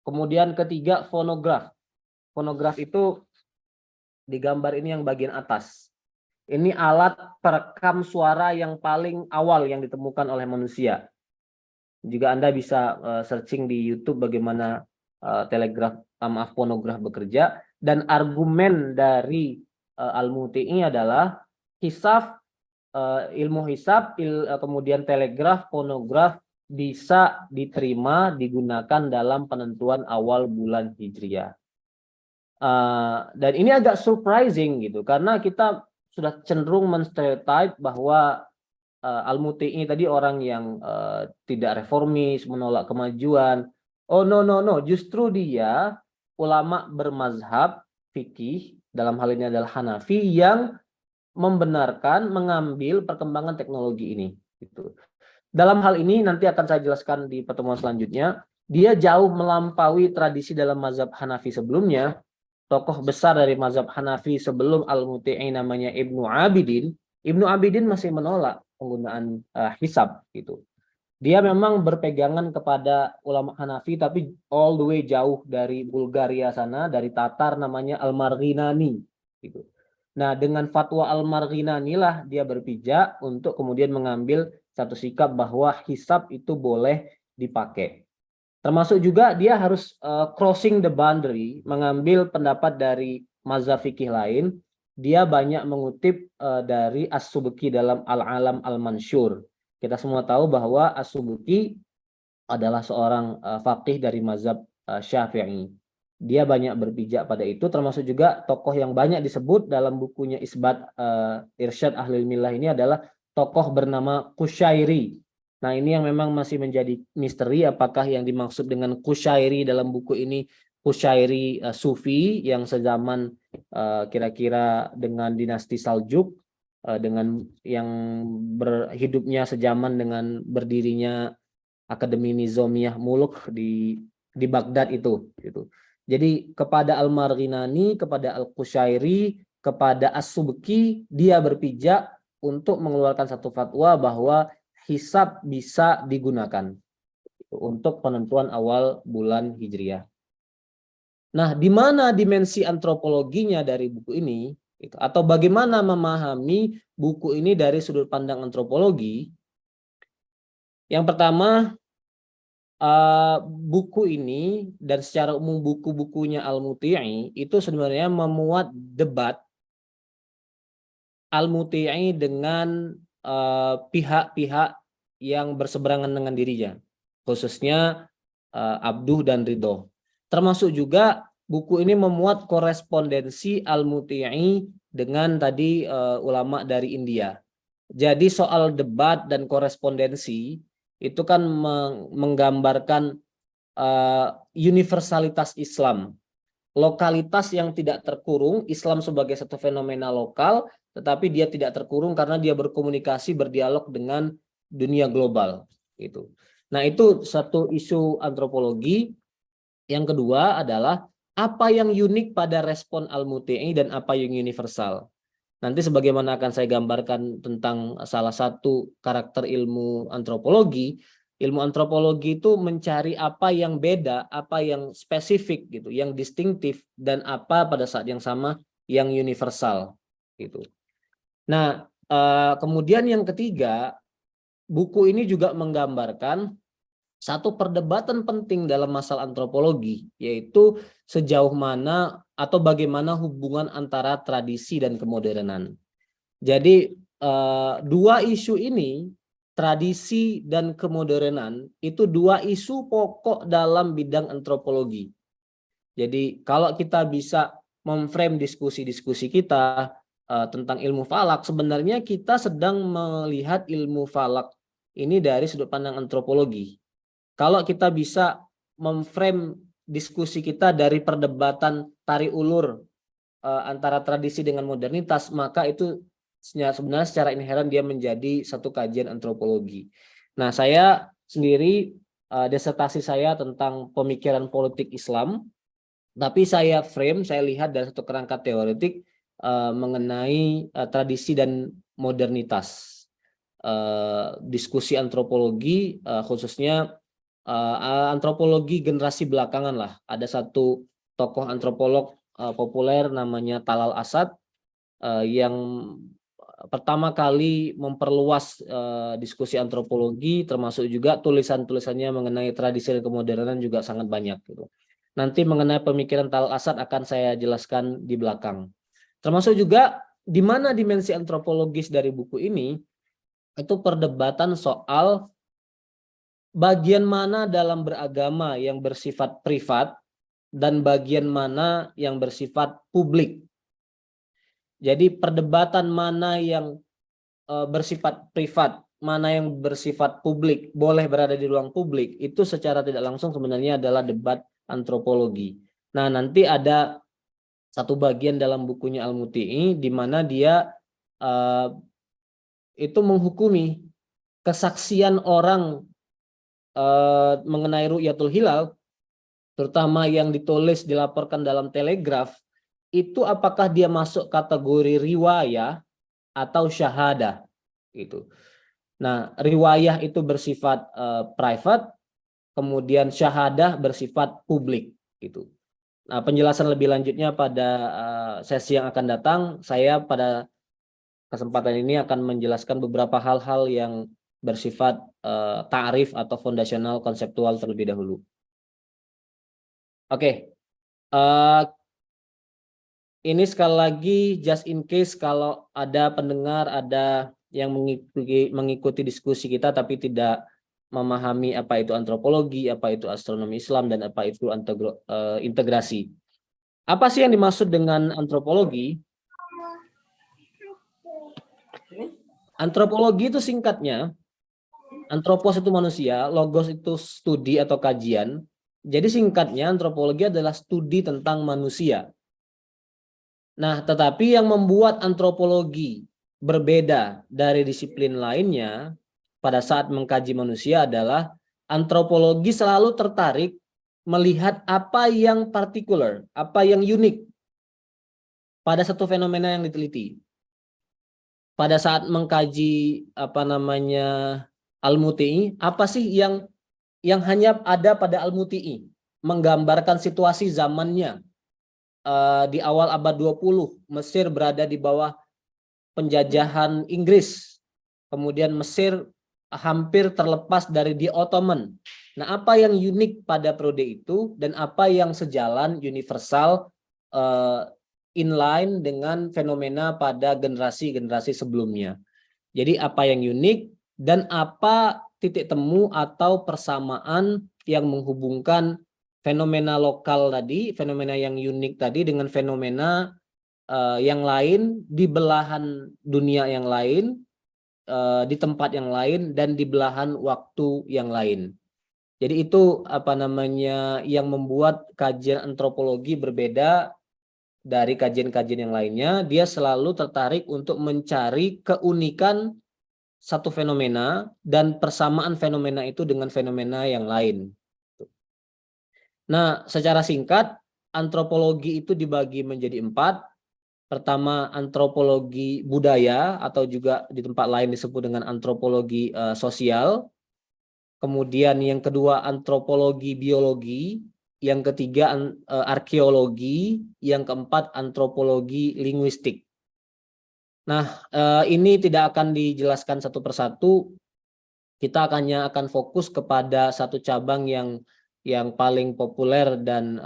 Speaker 1: Kemudian ketiga, fonograf. Fonograf itu di gambar ini yang bagian atas. Ini alat perekam suara yang paling awal yang ditemukan oleh manusia. Juga Anda bisa searching di YouTube bagaimana fonograf bekerja. Dan argumen dari Al-Muti'i adalah hisab, ilmu hisab, kemudian telegraf, fonograf bisa diterima digunakan dalam penentuan awal bulan Hijriah. Dan ini agak surprising gitu karena kita sudah cenderung menstereotype bahwa Al-Muti'i tadi orang yang tidak reformis, menolak kemajuan. Oh no, justru dia ulama bermazhab fikih, dalam hal ini adalah Hanafi, yang membenarkan mengambil perkembangan teknologi ini gitu. Dalam hal ini nanti akan saya jelaskan di pertemuan selanjutnya. Dia jauh melampaui tradisi dalam mazhab Hanafi sebelumnya. Tokoh besar dari mazhab Hanafi sebelum Al-Muti'i namanya Ibnu Abidin. Ibnu Abidin masih menolak penggunaan hisab gitu. Dia memang berpegangan kepada ulama Hanafi tapi all the way jauh dari Bulgaria sana, dari Tatar, namanya Al-Marghinani gitu. Nah, dengan fatwa Al-Marghinani lah dia berpijak untuk kemudian mengambil satu sikap bahwa hisab itu boleh dipakai. Termasuk juga dia harus crossing the boundary, mengambil pendapat dari mazhab fikih lain. Dia banyak mengutip dari As-Subki dalam Al-Alam Al-Mansyur. Kita semua tahu bahwa As-Subki adalah seorang faqih dari mazhab Syafi'i. Dia banyak berpijak pada itu, termasuk juga tokoh yang banyak disebut dalam bukunya Isbat Irsyad Ahlul Millah ini adalah tokoh bernama Qushairi. Nah, ini yang memang masih menjadi misteri, apakah yang dimaksud dengan Qushairi dalam buku ini Qushairi Sufi yang sezaman kira-kira dengan dinasti Saljuk, dengan yang berhidupnya sejaman dengan berdirinya Akademi Nizamiyah Muluk di Baghdad itu gitu. Jadi kepada Al-Marghinani, kepada Al-Qushairi, kepada As-Subki dia berpijak untuk mengeluarkan satu fatwa bahwa hisab bisa digunakan. gitu, untuk penentuan awal bulan Hijriah. Nah, di mana dimensi antropologinya dari buku ini, gitu, atau bagaimana memahami buku ini dari sudut pandang antropologi? Yang pertama, buku ini dan secara umum buku-bukunya Al-Muti'i itu sebenarnya memuat debat Al-Muti'i dengan pihak-pihak yang berseberangan dengan dirinya, khususnya Abduh dan Ridho. Termasuk juga buku ini memuat korespondensi Al-Muti'i dengan tadi ulama dari India. Jadi soal debat dan korespondensi itu kan menggambarkan universalitas Islam, lokalitas yang tidak terkurung, Islam sebagai satu fenomena lokal, tetapi dia tidak terkurung karena dia berkomunikasi, berdialog dengan dunia global. Gitu. Nah, itu satu isu antropologi. Yang kedua adalah apa yang unik pada respon Al-Muti'i dan apa yang universal. Nanti sebagaimana akan saya gambarkan tentang salah satu karakter ilmu antropologi itu mencari apa yang beda, apa yang spesifik gitu, yang distintif, dan apa pada saat yang sama yang universal gitu. Nah, kemudian yang ketiga, buku ini juga menggambarkan satu perdebatan penting dalam masalah antropologi, yaitu sejauh mana atau bagaimana hubungan antara tradisi dan kemodernan. Jadi dua isu ini, tradisi dan kemodernan, itu dua isu pokok dalam bidang antropologi. Jadi kalau kita bisa memframe diskusi-diskusi kita tentang ilmu falak, sebenarnya kita sedang melihat ilmu falak ini dari sudut pandang antropologi. Kalau kita bisa memframe diskusi kita dari perdebatan tarik ulur antara tradisi dengan modernitas, maka itu sebenarnya secara inheren dia menjadi satu kajian antropologi. Nah, saya sendiri disertasi saya tentang pemikiran politik Islam, tapi saya lihat dari satu kerangka teoretik mengenai tradisi dan modernitas. Diskusi antropologi khususnya antropologi generasi belakangan lah. Ada satu tokoh antropolog populer namanya Talal Asad yang pertama kali memperluas diskusi antropologi, termasuk juga tulisan-tulisannya mengenai tradisi dan kemodernan juga sangat banyak gitu. Nanti mengenai pemikiran Talal Asad akan saya jelaskan di belakang. Termasuk juga di mana dimensi antropologis dari buku ini, itu perdebatan soal bagian mana dalam beragama yang bersifat privat dan bagian mana yang bersifat publik. Jadi perdebatan mana yang bersifat privat, mana yang bersifat publik, boleh berada di ruang publik, itu secara tidak langsung sebenarnya adalah debat antropologi. Nah, nanti ada satu bagian dalam bukunya Al-Muti'i di mana dia itu menghukumi kesaksian orang mengenai ru'yatul hilal, terutama yang ditulis dilaporkan dalam telegraf, itu apakah dia masuk kategori riwayah atau syahadah gitu. Nah, riwayah itu bersifat private, kemudian syahadah bersifat publik gitu. Nah, penjelasan lebih lanjutnya pada sesi yang akan datang, saya pada kesempatan ini akan menjelaskan beberapa hal-hal yang bersifat ta'rif atau fondasional konseptual terlebih dahulu. Oke, ini sekali lagi just in case kalau ada pendengar, ada yang mengikuti diskusi kita tapi tidak memahami apa itu antropologi, apa itu astronomi Islam, dan apa itu integrasi. Apa sih yang dimaksud dengan antropologi? Antropologi itu singkatnya, antropos itu manusia, logos itu studi atau kajian. Jadi singkatnya antropologi adalah studi tentang manusia. Nah, tetapi yang membuat antropologi berbeda dari disiplin lainnya pada saat mengkaji manusia adalah antropologi selalu tertarik melihat apa yang partikular, apa yang unik pada satu fenomena yang diteliti. Pada saat mengkaji Al-Muti'i, apa sih yang yang hanya ada pada Al-Muti'i, menggambarkan situasi zamannya. Di awal abad 20, Mesir berada di bawah penjajahan Inggris. Kemudian Mesir hampir terlepas dari di Ottoman. Nah, apa yang unik pada periode itu dan apa yang sejalan universal inline dengan fenomena pada generasi-generasi sebelumnya. Jadi apa yang unik dan apa titik temu atau persamaan yang menghubungkan fenomena lokal tadi, fenomena yang unik tadi dengan fenomena yang lain di belahan dunia yang lain, di tempat yang lain dan di belahan waktu yang lain. Jadi itu apa namanya yang membuat kajian antropologi berbeda dari kajian-kajian yang lainnya. Dia selalu tertarik untuk mencari keunikan satu fenomena dan persamaan fenomena itu dengan fenomena yang lain. Nah, secara singkat, antropologi itu dibagi menjadi 4. Pertama, antropologi budaya atau juga di tempat lain disebut dengan antropologi sosial. Kemudian yang kedua, antropologi biologi. Yang ketiga, arkeologi. Yang keempat, antropologi linguistik. Nah, ini tidak akan dijelaskan satu persatu. Kita akan fokus kepada satu cabang yang paling populer dan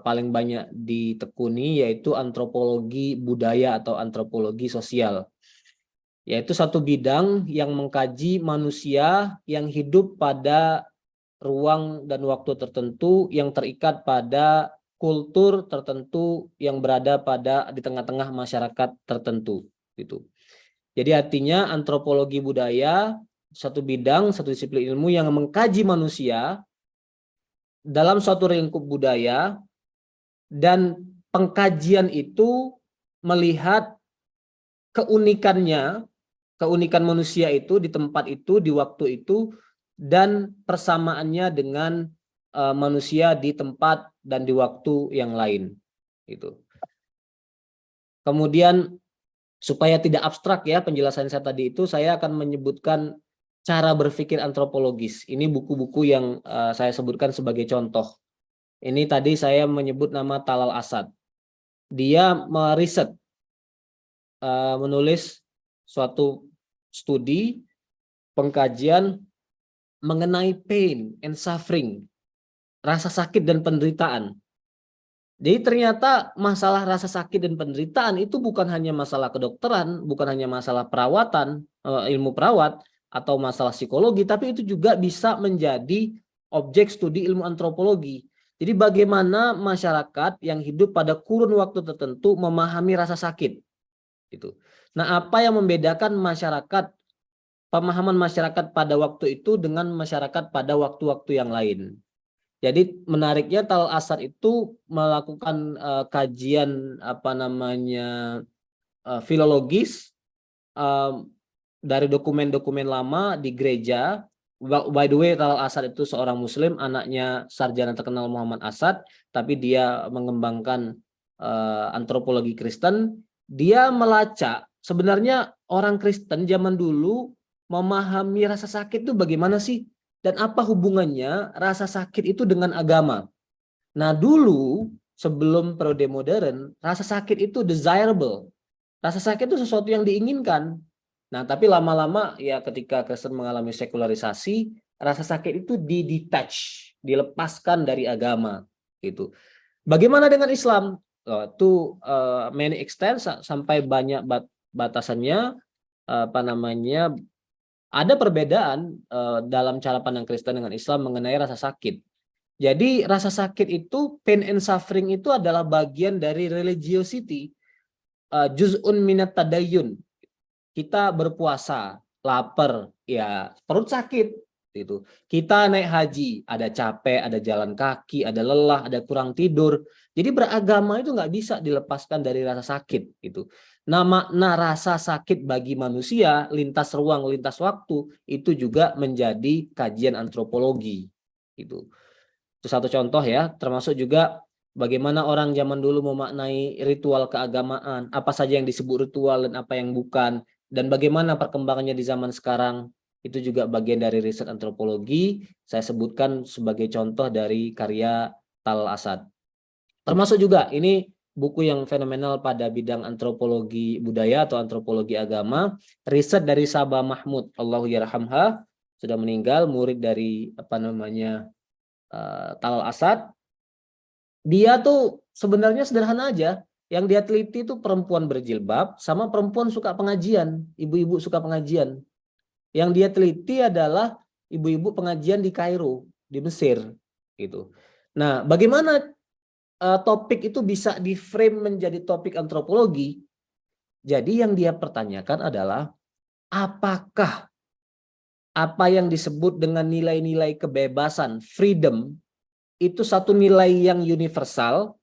Speaker 1: paling banyak ditekuni, yaitu antropologi budaya atau antropologi sosial. Yaitu satu bidang yang mengkaji manusia yang hidup pada ruang dan waktu tertentu yang terikat pada kultur tertentu yang berada di tengah-tengah masyarakat tertentu gitu. Jadi artinya antropologi budaya satu bidang, satu disiplin ilmu yang mengkaji manusia dalam suatu lingkup budaya, dan pengkajian itu melihat keunikannya, keunikan manusia itu di tempat itu, di waktu itu, dan persamaannya dengan manusia di tempat dan di waktu yang lain. Gitu. Kemudian supaya tidak abstrak ya penjelasan saya tadi itu, saya akan menyebutkan cara berpikir antropologis. Ini buku-buku yang saya sebutkan sebagai contoh. Ini tadi saya menyebut nama Talal Asad. Dia meriset, menulis suatu studi pengkajian mengenai pain and suffering, rasa sakit dan penderitaan. Jadi ternyata masalah rasa sakit dan penderitaan itu bukan hanya masalah kedokteran, bukan hanya masalah perawatan, ilmu perawat, atau masalah psikologi, tapi itu juga bisa menjadi objek studi ilmu antropologi. Jadi bagaimana masyarakat yang hidup pada kurun waktu tertentu memahami rasa sakit. Gitu. Nah, apa yang membedakan pemahaman masyarakat pada waktu itu dengan masyarakat pada waktu-waktu yang lain. Jadi menariknya Talal Asad itu melakukan kajian filologis dari dokumen-dokumen lama di gereja. By the way, Talal Asad itu seorang Muslim, anaknya sarjana terkenal Muhammad Asad, tapi dia mengembangkan antropologi Kristen. Dia melacak sebenarnya orang Kristen zaman dulu memahami rasa sakit itu bagaimana sih? Dan apa hubungannya rasa sakit itu dengan agama? Nah, dulu sebelum periode modern, rasa sakit itu desirable. Rasa sakit itu sesuatu yang diinginkan. Nah, tapi lama-lama ya ketika Kristen mengalami sekularisasi, rasa sakit itu di-detach, dilepaskan dari agama gitu. Bagaimana dengan Islam? Itu many extent sampai banyak batasannya, ada perbedaan dalam cara pandang Kristen dengan Islam mengenai rasa sakit. Jadi rasa sakit itu, pain and suffering itu adalah bagian dari religiosity, juz'un minat tadayyun. Kita berpuasa, lapar, ya perut sakit gitu. Kita naik haji, ada capek, ada jalan kaki, ada lelah, ada kurang tidur. Jadi beragama itu nggak bisa dilepaskan dari rasa sakit gitu. Nah, makna rasa sakit bagi manusia lintas ruang, lintas waktu itu juga menjadi kajian antropologi gitu. Itu satu contoh ya, termasuk juga bagaimana orang zaman dulu memaknai ritual keagamaan, apa saja yang disebut ritual dan apa yang bukan, dan bagaimana perkembangannya di zaman sekarang. Itu juga bagian dari riset antropologi. Saya sebutkan sebagai contoh dari karya Tal Asad. Termasuk juga ini buku yang fenomenal pada bidang antropologi budaya atau antropologi agama, riset dari Sabah Mahmud, Allahu yarhamha, sudah meninggal, murid dari Tal Asad. Dia tuh sebenarnya sederhana aja. Yang dia teliti itu perempuan berjilbab sama perempuan suka pengajian, ibu-ibu suka pengajian. Yang dia teliti adalah ibu-ibu pengajian di Kairo, di Mesir, gitu. Nah, bagaimana topik itu bisa di-frame menjadi topik antropologi? Jadi yang dia pertanyakan adalah apakah apa yang disebut dengan nilai-nilai kebebasan, freedom, itu satu nilai yang universal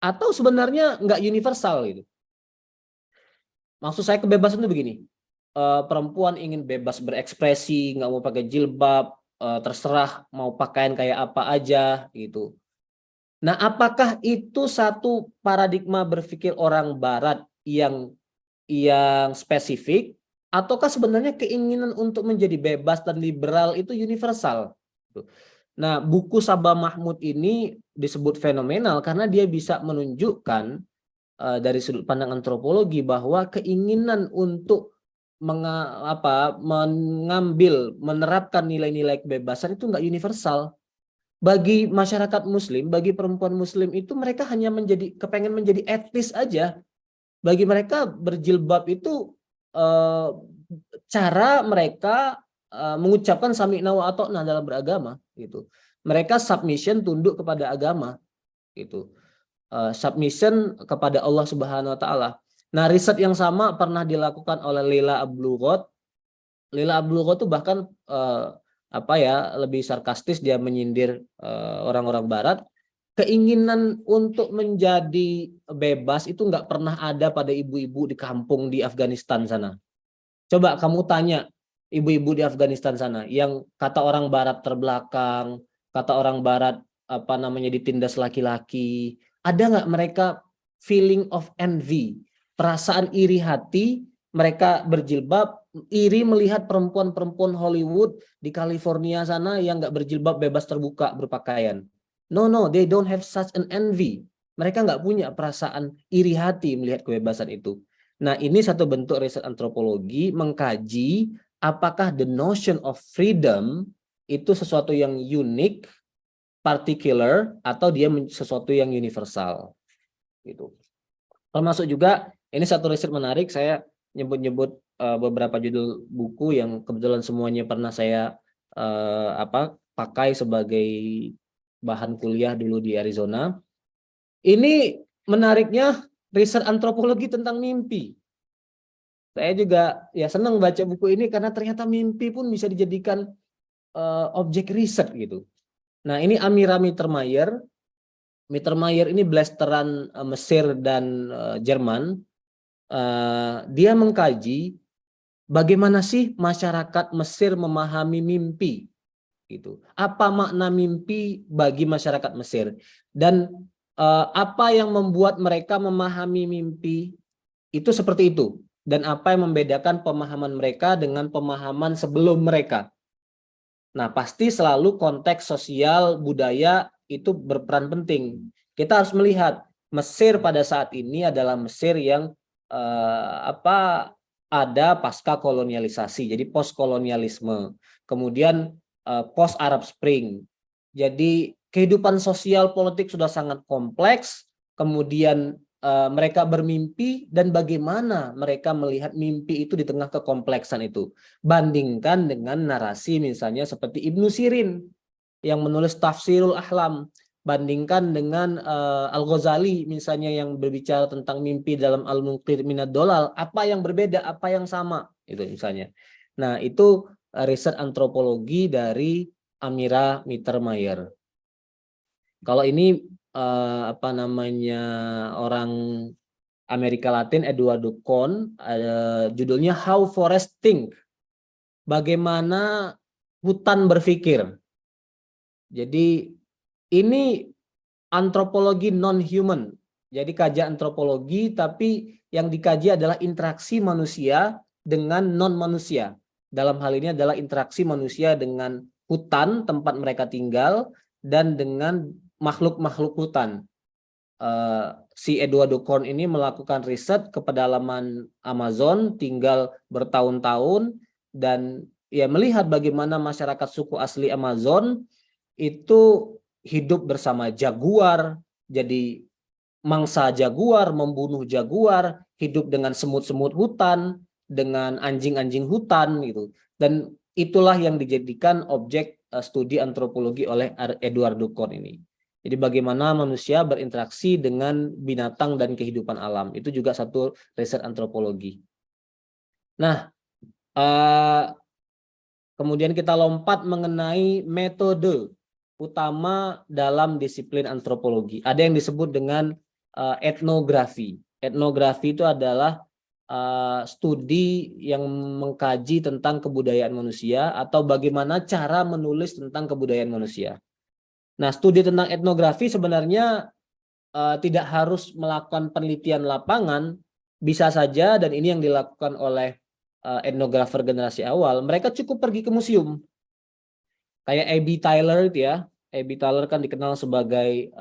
Speaker 1: atau sebenarnya nggak universal gitu. Maksud saya kebebasan itu begini, perempuan ingin bebas berekspresi, nggak mau pakai jilbab, terserah mau pakaian kayak apa aja gitu. Nah, apakah itu satu paradigma berpikir orang Barat yang spesifik, ataukah sebenarnya keinginan untuk menjadi bebas dan liberal itu universal? Nah, buku Sabah Mahmud ini disebut fenomenal karena dia bisa menunjukkan dari sudut pandang antropologi bahwa keinginan untuk menerapkan nilai-nilai kebebasan itu nggak universal. Bagi masyarakat Muslim, bagi perempuan Muslim itu mereka hanya kepengen menjadi etnis aja. Bagi mereka berjilbab itu cara mereka mengucapkan sami'na wa ata'na dalam beragama gitu. Mereka submission, tunduk kepada agama gitu. Submission kepada Allah Subhanahu wa taala. Nah, riset yang sama pernah dilakukan oleh Lila Abdul-Ghot. Lila Abdul-Ghot itu bahkan lebih sarkastis, dia menyindir orang-orang barat. Keinginan untuk menjadi bebas itu nggak pernah ada pada ibu-ibu di kampung di Afghanistan sana. Coba kamu tanya ibu-ibu di Afghanistan sana yang kata orang barat terbelakang, kata orang barat ditindas laki-laki, ada nggak mereka feeling of envy, perasaan iri hati, mereka berjilbab, iri melihat perempuan-perempuan Hollywood di California sana yang nggak berjilbab, bebas terbuka berpakaian. No, they don't have such an envy. Mereka nggak punya perasaan iri hati melihat kebebasan itu. Nah, ini satu bentuk riset antropologi mengkaji apakah the notion of freedom itu sesuatu yang unik, particular, atau dia sesuatu yang universal. Gitu. Termasuk juga, ini satu riset menarik, saya nyebut-nyebut beberapa judul buku yang kebetulan semuanya pernah saya pakai sebagai bahan kuliah dulu di Arizona. Ini menariknya riset antropologi tentang mimpi. Saya juga ya senang baca buku ini karena ternyata mimpi pun bisa dijadikan objek riset gitu. Nah, ini Amira Mittermeier. Mittermeier ini blasteran Mesir dan Jerman. Dia mengkaji bagaimana sih masyarakat Mesir memahami mimpi. Gitu. Apa makna mimpi bagi masyarakat Mesir dan apa yang membuat mereka memahami mimpi itu seperti itu, dan apa yang membedakan pemahaman mereka dengan pemahaman sebelum mereka. Nah, pasti selalu konteks sosial budaya itu berperan penting. Kita harus melihat Mesir pada saat ini adalah Mesir yang ada pasca kolonialisasi, jadi post kolonialisme. Kemudian post Arab Spring. Jadi kehidupan sosial politik sudah sangat kompleks, kemudian mereka bermimpi dan bagaimana mereka melihat mimpi itu di tengah kekompleksan itu. Bandingkan dengan narasi misalnya seperti Ibnu Sirin yang menulis Tafsirul Ahlam, bandingkan dengan Al-Ghazali misalnya yang berbicara tentang mimpi dalam Al-Munqidh Minad Dolal, apa yang berbeda, apa yang sama itu misalnya. Nah, itu riset antropologi dari Amira Mittermeier. Kalau ini orang Amerika Latin, Eduardo Kohn, judulnya How Forests Think, bagaimana hutan berpikir. Jadi ini antropologi non-human. Jadi kajian antropologi tapi yang dikaji adalah interaksi manusia dengan non-manusia. dalam hal ini adalah interaksi manusia dengan hutan tempat mereka tinggal dan dengan makhluk-makhluk hutan. Si Eduardo Korn ini melakukan riset ke pedalaman Amazon, tinggal bertahun-tahun dan ya melihat bagaimana masyarakat suku asli Amazon itu hidup bersama jaguar, jadi mangsa jaguar, membunuh jaguar, hidup dengan semut-semut hutan, dengan anjing-anjing hutan gitu. Dan itulah yang dijadikan objek studi antropologi oleh Eduardo Korn ini. Jadi bagaimana manusia berinteraksi dengan binatang dan kehidupan alam. Itu juga satu riset antropologi. Nah, kemudian kita lompat mengenai metode utama dalam disiplin antropologi. Ada yang disebut dengan etnografi. Etnografi itu adalah studi yang mengkaji tentang kebudayaan manusia atau bagaimana cara menulis tentang kebudayaan manusia. Nah, studi tentang etnografi sebenarnya tidak harus melakukan penelitian lapangan, bisa saja, dan ini yang dilakukan oleh etnografer generasi awal, mereka cukup pergi ke museum. Kayak A.B. Tyler itu ya, A.B. Tyler kan dikenal sebagai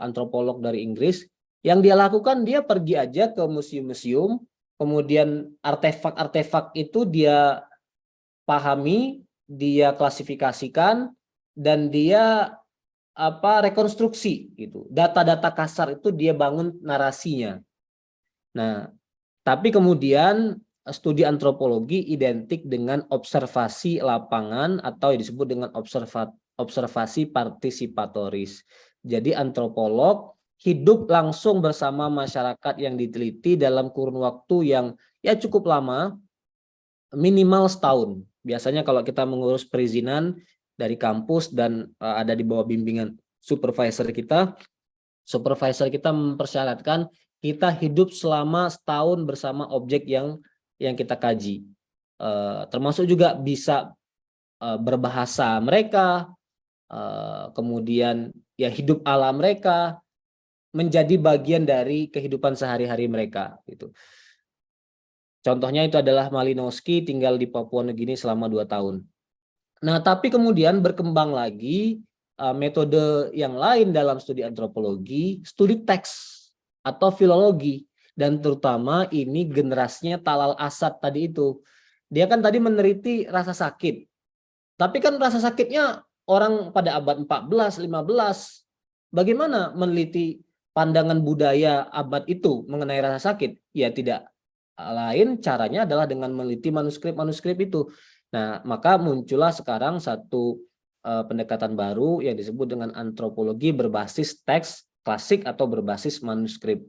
Speaker 1: antropolog dari Inggris. Yang dia lakukan, dia pergi aja ke museum-museum, kemudian artefak-artefak itu dia pahami, dia klasifikasikan, dan dia rekonstruksi gitu. Data-data kasar itu dia bangun narasinya. Nah, tapi kemudian studi antropologi identik dengan observasi lapangan atau yang disebut dengan observasi partisipatoris. Jadi antropolog hidup langsung bersama masyarakat yang diteliti dalam kurun waktu yang ya cukup lama, minimal setahun. Biasanya kalau kita mengurus perizinan dari kampus dan ada di bawah bimbingan supervisor kita mempersyaratkan kita hidup selama setahun bersama objek yang kita kaji. Termasuk juga bisa berbahasa mereka, kemudian ya hidup ala mereka, menjadi bagian dari kehidupan sehari-hari mereka gitu. Contohnya itu adalah Malinowski tinggal di Papua Nugini selama 2 tahun. Nah, tapi kemudian berkembang lagi metode yang lain dalam studi antropologi, studi teks atau filologi. Dan terutama ini generasinya Talal Asad tadi itu. Dia kan tadi meneliti rasa sakit. Tapi kan rasa sakitnya orang pada abad 14, 15. Bagaimana meneliti pandangan budaya abad itu mengenai rasa sakit? Ya tidak lain caranya adalah dengan meneliti manuskrip-manuskrip itu. Nah, maka muncullah sekarang satu pendekatan baru yang disebut dengan antropologi berbasis teks klasik atau berbasis manuskrip.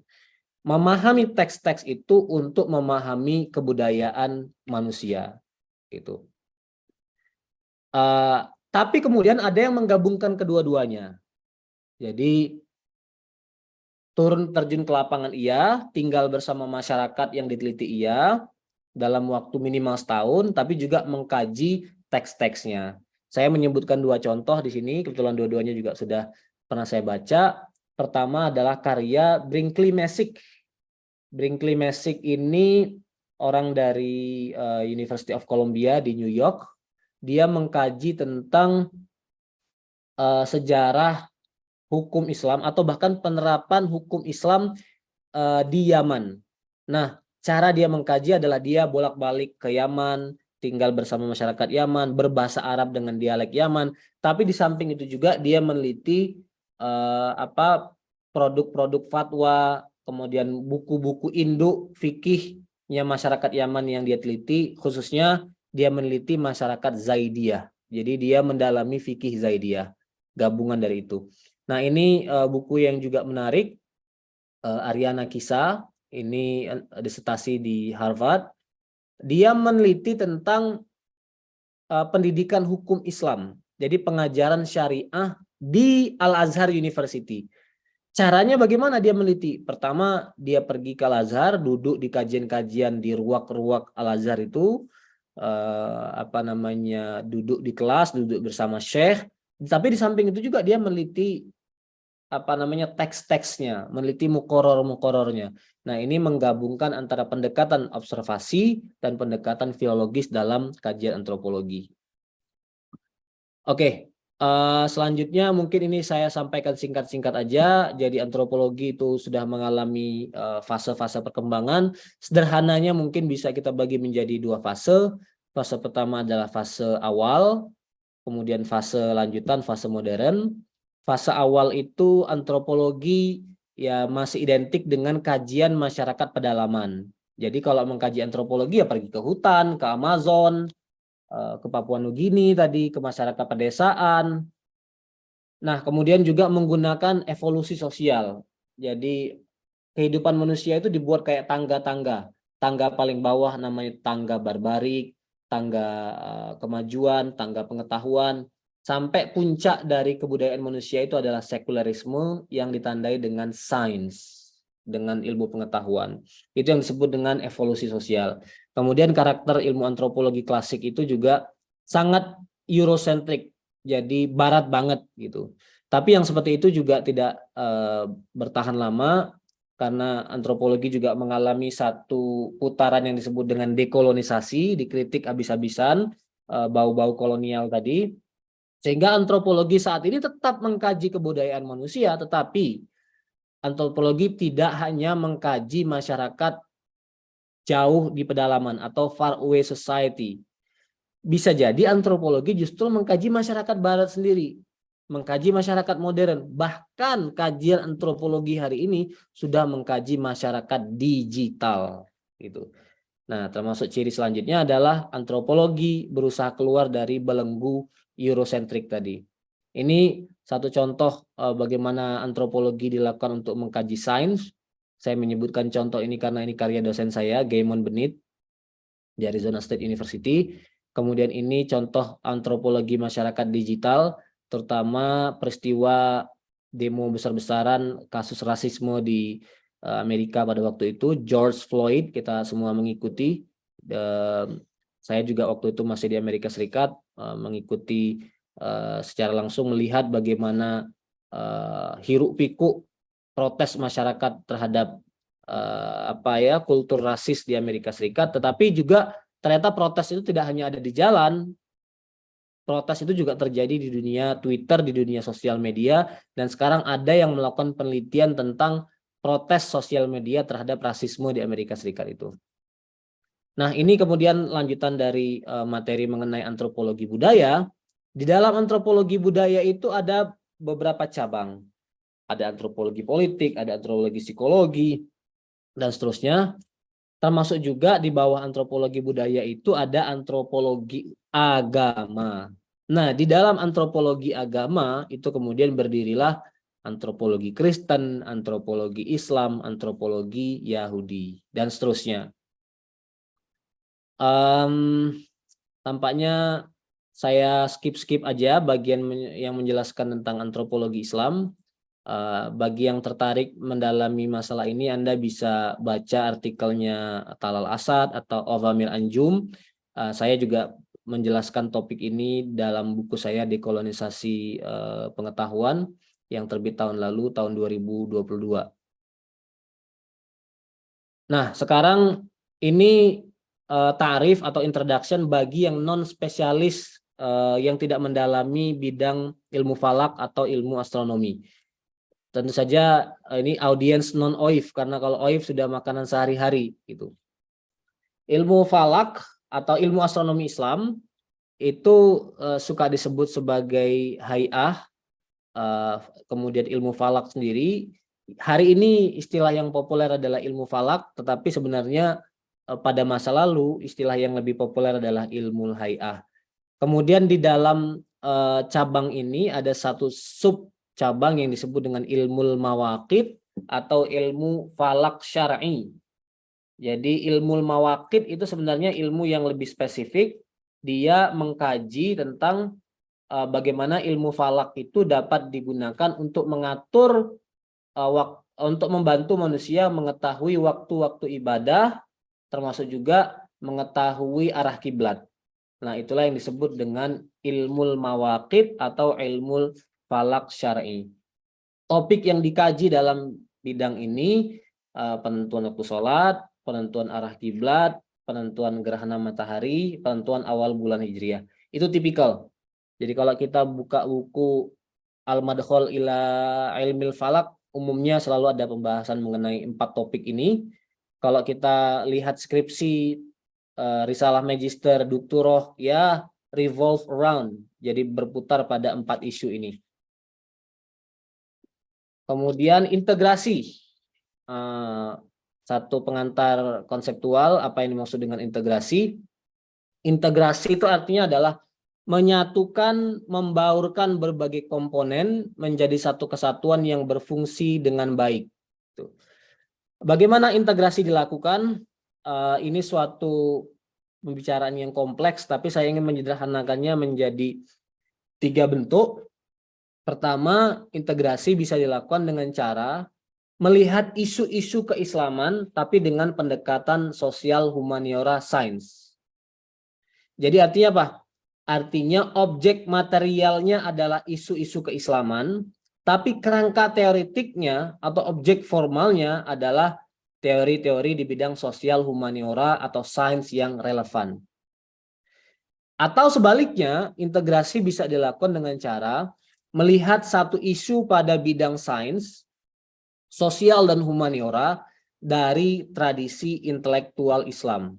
Speaker 1: Memahami teks-teks itu untuk memahami kebudayaan manusia. Gitu. Tapi kemudian ada yang menggabungkan kedua-duanya. Jadi turun terjun ke lapangan iya, tinggal bersama masyarakat yang diteliti iya, dalam waktu minimal setahun, tapi juga mengkaji teks-teksnya. Saya menyebutkan 2 contoh di sini, kebetulan dua-duanya juga sudah pernah saya baca. Pertama adalah karya Brinkley Messick. Brinkley Messick ini orang dari University of Columbia di New York. Dia mengkaji tentang sejarah hukum Islam atau bahkan penerapan hukum Islam di Yaman. Nah, cara dia mengkaji adalah dia bolak-balik ke Yaman, tinggal bersama masyarakat Yaman, berbahasa Arab dengan dialek Yaman. Tapi di samping itu juga dia meneliti produk-produk fatwa, kemudian buku-buku induk fikihnya masyarakat Yaman yang dia teliti, khususnya dia meneliti masyarakat Zaidiyah. Jadi dia mendalami fikih Zaidiyah, gabungan dari itu. Nah, ini buku yang juga menarik, Ariana Kisa, ini disertasi di Harvard. Dia meneliti tentang pendidikan hukum Islam. Jadi pengajaran syariah di Al-Azhar University. Caranya bagaimana dia meneliti? Pertama, dia pergi ke Al-Azhar, duduk di kajian-kajian di ruak-ruak Al-Azhar itu, duduk di kelas, duduk bersama syekh. Tapi di samping itu juga dia meneliti teks-teksnya, meneliti mukoror-mukorornya. Nah, ini menggabungkan antara pendekatan observasi dan pendekatan filologis dalam kajian antropologi. Oke, selanjutnya mungkin ini saya sampaikan singkat-singkat aja. Jadi antropologi itu sudah mengalami fase-fase perkembangan. Sederhananya mungkin bisa kita bagi menjadi dua fase. Fase pertama adalah fase awal, kemudian fase lanjutan, fase modern. Fase awal itu antropologi ya masih identik dengan kajian masyarakat pedalaman. Jadi kalau mengkaji antropologi ya pergi ke hutan, ke Amazon, ke Papua Nugini tadi, ke masyarakat pedesaan. Nah, kemudian juga menggunakan evolusi sosial. Jadi kehidupan manusia itu dibuat kayak tangga-tangga. Tangga paling bawah namanya tangga barbarik, tangga kemajuan, tangga pengetahuan, sampai puncak dari kebudayaan manusia itu adalah sekularisme yang ditandai dengan sains, dengan ilmu pengetahuan. Itu yang disebut dengan evolusi sosial. Kemudian karakter ilmu antropologi klasik itu juga sangat Eurocentric, jadi barat banget gitu. Tapi yang seperti itu juga tidak bertahan lama, karena antropologi juga mengalami satu putaran yang disebut dengan dekolonisasi, dikritik habis-habisan bau-bau kolonial tadi, sehingga antropologi saat ini tetap mengkaji kebudayaan manusia, tetapi antropologi tidak hanya mengkaji masyarakat jauh di pedalaman atau far away society. Bisa jadi antropologi justru mengkaji masyarakat barat sendiri, mengkaji masyarakat modern. Bahkan kajian antropologi hari ini sudah mengkaji masyarakat digital gitu. Nah, termasuk ciri selanjutnya adalah antropologi berusaha keluar dari belenggu Eurocentrik tadi. Ini satu contoh bagaimana antropologi dilakukan untuk mengkaji sains. Saya menyebutkan contoh ini karena ini karya dosen saya, Gaimon Benit, di Arizona State University. Kemudian ini contoh antropologi masyarakat digital, terutama peristiwa demo besar-besaran kasus rasisme di Amerika pada waktu itu, George Floyd, kita semua mengikuti. Saya juga waktu itu masih di Amerika Serikat, mengikuti secara langsung, melihat bagaimana hiruk pikuk protes masyarakat terhadap kultur rasis di Amerika Serikat. Tetapi juga ternyata protes itu tidak hanya ada di jalan, protes itu juga terjadi di dunia Twitter, di dunia sosial media, dan sekarang ada yang melakukan penelitian tentang protes sosial media terhadap rasisme di Amerika Serikat itu. Nah, ini kemudian lanjutan dari materi mengenai antropologi budaya. Di dalam antropologi budaya itu ada beberapa cabang. Ada antropologi politik, ada antropologi psikologi, dan seterusnya. Termasuk juga di bawah antropologi budaya itu ada antropologi agama. Nah, di dalam antropologi agama itu kemudian berdirilah antropologi Kristen, antropologi Islam, antropologi Yahudi, dan seterusnya. Tampaknya saya skip aja bagian yang menjelaskan tentang antropologi Islam. Bagi yang tertarik mendalami masalah ini, Anda bisa baca artikelnya Talal Asad atau Ovamir Anjum. Saya juga menjelaskan topik ini dalam buku saya Dekolonisasi Pengetahuan yang terbit tahun lalu, tahun 2022. Nah, sekarang ini tarif atau introduction bagi yang non spesialis, yang tidak mendalami bidang ilmu falak atau ilmu astronomi. Tentu saja ini audiens non OIF, karena kalau OIF sudah makanan sehari-hari gitu. Ilmu falak atau ilmu astronomi Islam itu suka disebut sebagai hay'ah, kemudian ilmu falak sendiri. Hari ini istilah yang populer adalah ilmu falak, tetapi sebenarnya pada masa lalu istilah yang lebih populer adalah ilmu hay'ah. Kemudian di dalam cabang ini ada satu sub cabang yang disebut dengan ilmu mawaqit atau ilmu falak syar'i. Jadi ilmu mawaqit itu sebenarnya ilmu yang lebih spesifik. Dia mengkaji tentang bagaimana ilmu falak itu dapat digunakan untuk mengatur untuk membantu manusia mengetahui waktu-waktu ibadah, termasuk juga mengetahui arah kiblat. Nah, itulah yang disebut dengan ilmu mawaqit atau ilmu falak syar'i. topik yang dikaji dalam bidang ini penentuan waktu sholat, penentuan arah kiblat, penentuan gerhana matahari, penentuan awal bulan Hijriah. Itu tipikal. Jadi kalau kita buka buku Al-Madkhal ila Ilmil Falak, umumnya selalu ada pembahasan mengenai 4 topik ini. Kalau kita lihat skripsi risalah magister, doktoral, ya revolve around, jadi berputar pada 4 isu ini. Kemudian integrasi, satu pengantar konseptual. Apa yang dimaksud dengan integrasi? Integrasi itu artinya adalah menyatukan, membaurkan berbagai komponen menjadi satu kesatuan yang berfungsi dengan baik. Bagaimana integrasi dilakukan? Ini suatu pembicaraan yang kompleks, tapi saya ingin menyederhanakannya menjadi 3 bentuk. Pertama, integrasi bisa dilakukan dengan cara melihat isu-isu keislaman, tapi dengan pendekatan sosial, humaniora, sains. Jadi artinya apa? Artinya objek materialnya adalah isu-isu keislaman, tapi kerangka teoretiknya atau objek formalnya adalah teori-teori di bidang sosial, humaniora, atau sains yang relevan. Atau sebaliknya, integrasi bisa dilakukan dengan cara melihat satu isu pada bidang sains, sosial, dan humaniora dari tradisi intelektual Islam.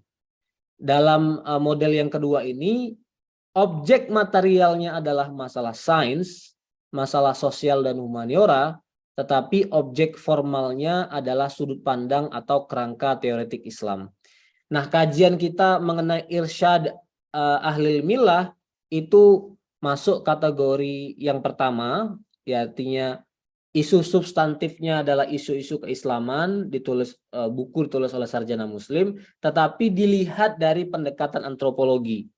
Speaker 1: Dalam model yang kedua ini, objek materialnya adalah masalah sains, masalah sosial dan humaniora, tetapi objek formalnya adalah sudut pandang atau kerangka teoretik Islam. Nah, kajian kita mengenai irsyad ahlil millah itu masuk kategori yang pertama, ya artinya isu substantifnya adalah isu-isu keislaman, buku ditulis oleh sarjana muslim, tetapi dilihat dari pendekatan antropologi.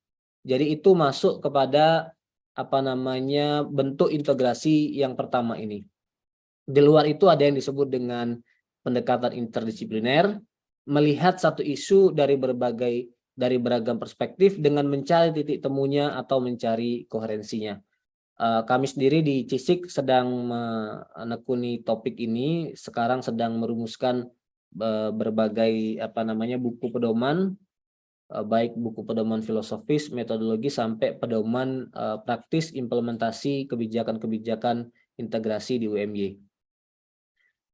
Speaker 1: Jadi itu masuk kepada bentuk integrasi yang pertama ini. Di luar itu ada yang disebut dengan pendekatan interdisipliner, melihat satu isu dari beragam perspektif dengan mencari titik temunya atau mencari koherensinya. Kami sendiri di CISIK sedang menekuni topik ini, sekarang sedang merumuskan berbagai buku pedoman, baik buku pedoman filosofis, metodologi, sampai pedoman praktis implementasi kebijakan-kebijakan integrasi di UMY.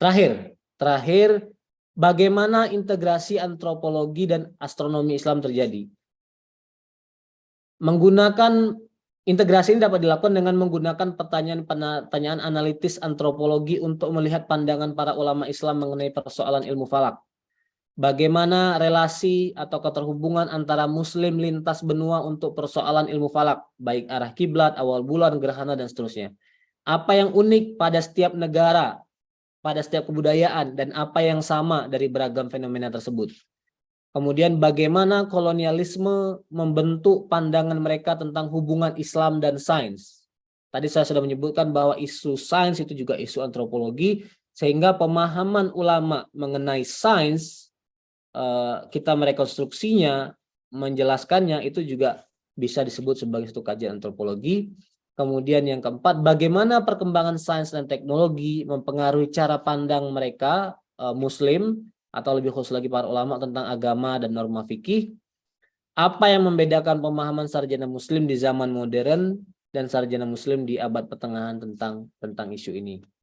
Speaker 1: Terakhir, bagaimana integrasi antropologi dan astronomi Islam terjadi? Integrasi ini dapat dilakukan dengan menggunakan pertanyaan analitis antropologi untuk melihat pandangan para ulama Islam mengenai persoalan ilmu falak. Bagaimana relasi atau keterhubungan antara muslim lintas benua untuk persoalan ilmu falak, baik arah kiblat, awal bulan, gerhana, dan seterusnya. Apa yang unik pada setiap negara, pada setiap kebudayaan, dan apa yang sama dari beragam fenomena tersebut. Kemudian bagaimana kolonialisme membentuk pandangan mereka tentang hubungan Islam dan sains. Tadi saya sudah menyebutkan bahwa isu sains itu juga isu antropologi, sehingga pemahaman ulama mengenai sains, kita merekonstruksinya, menjelaskannya, itu juga bisa disebut sebagai satu kajian antropologi. Kemudian yang keempat, bagaimana perkembangan sains dan teknologi mempengaruhi cara pandang mereka, muslim, atau lebih khusus lagi para ulama, tentang agama dan norma fikih. Apa yang membedakan pemahaman sarjana muslim di zaman modern dan sarjana muslim di abad pertengahan tentang isu ini.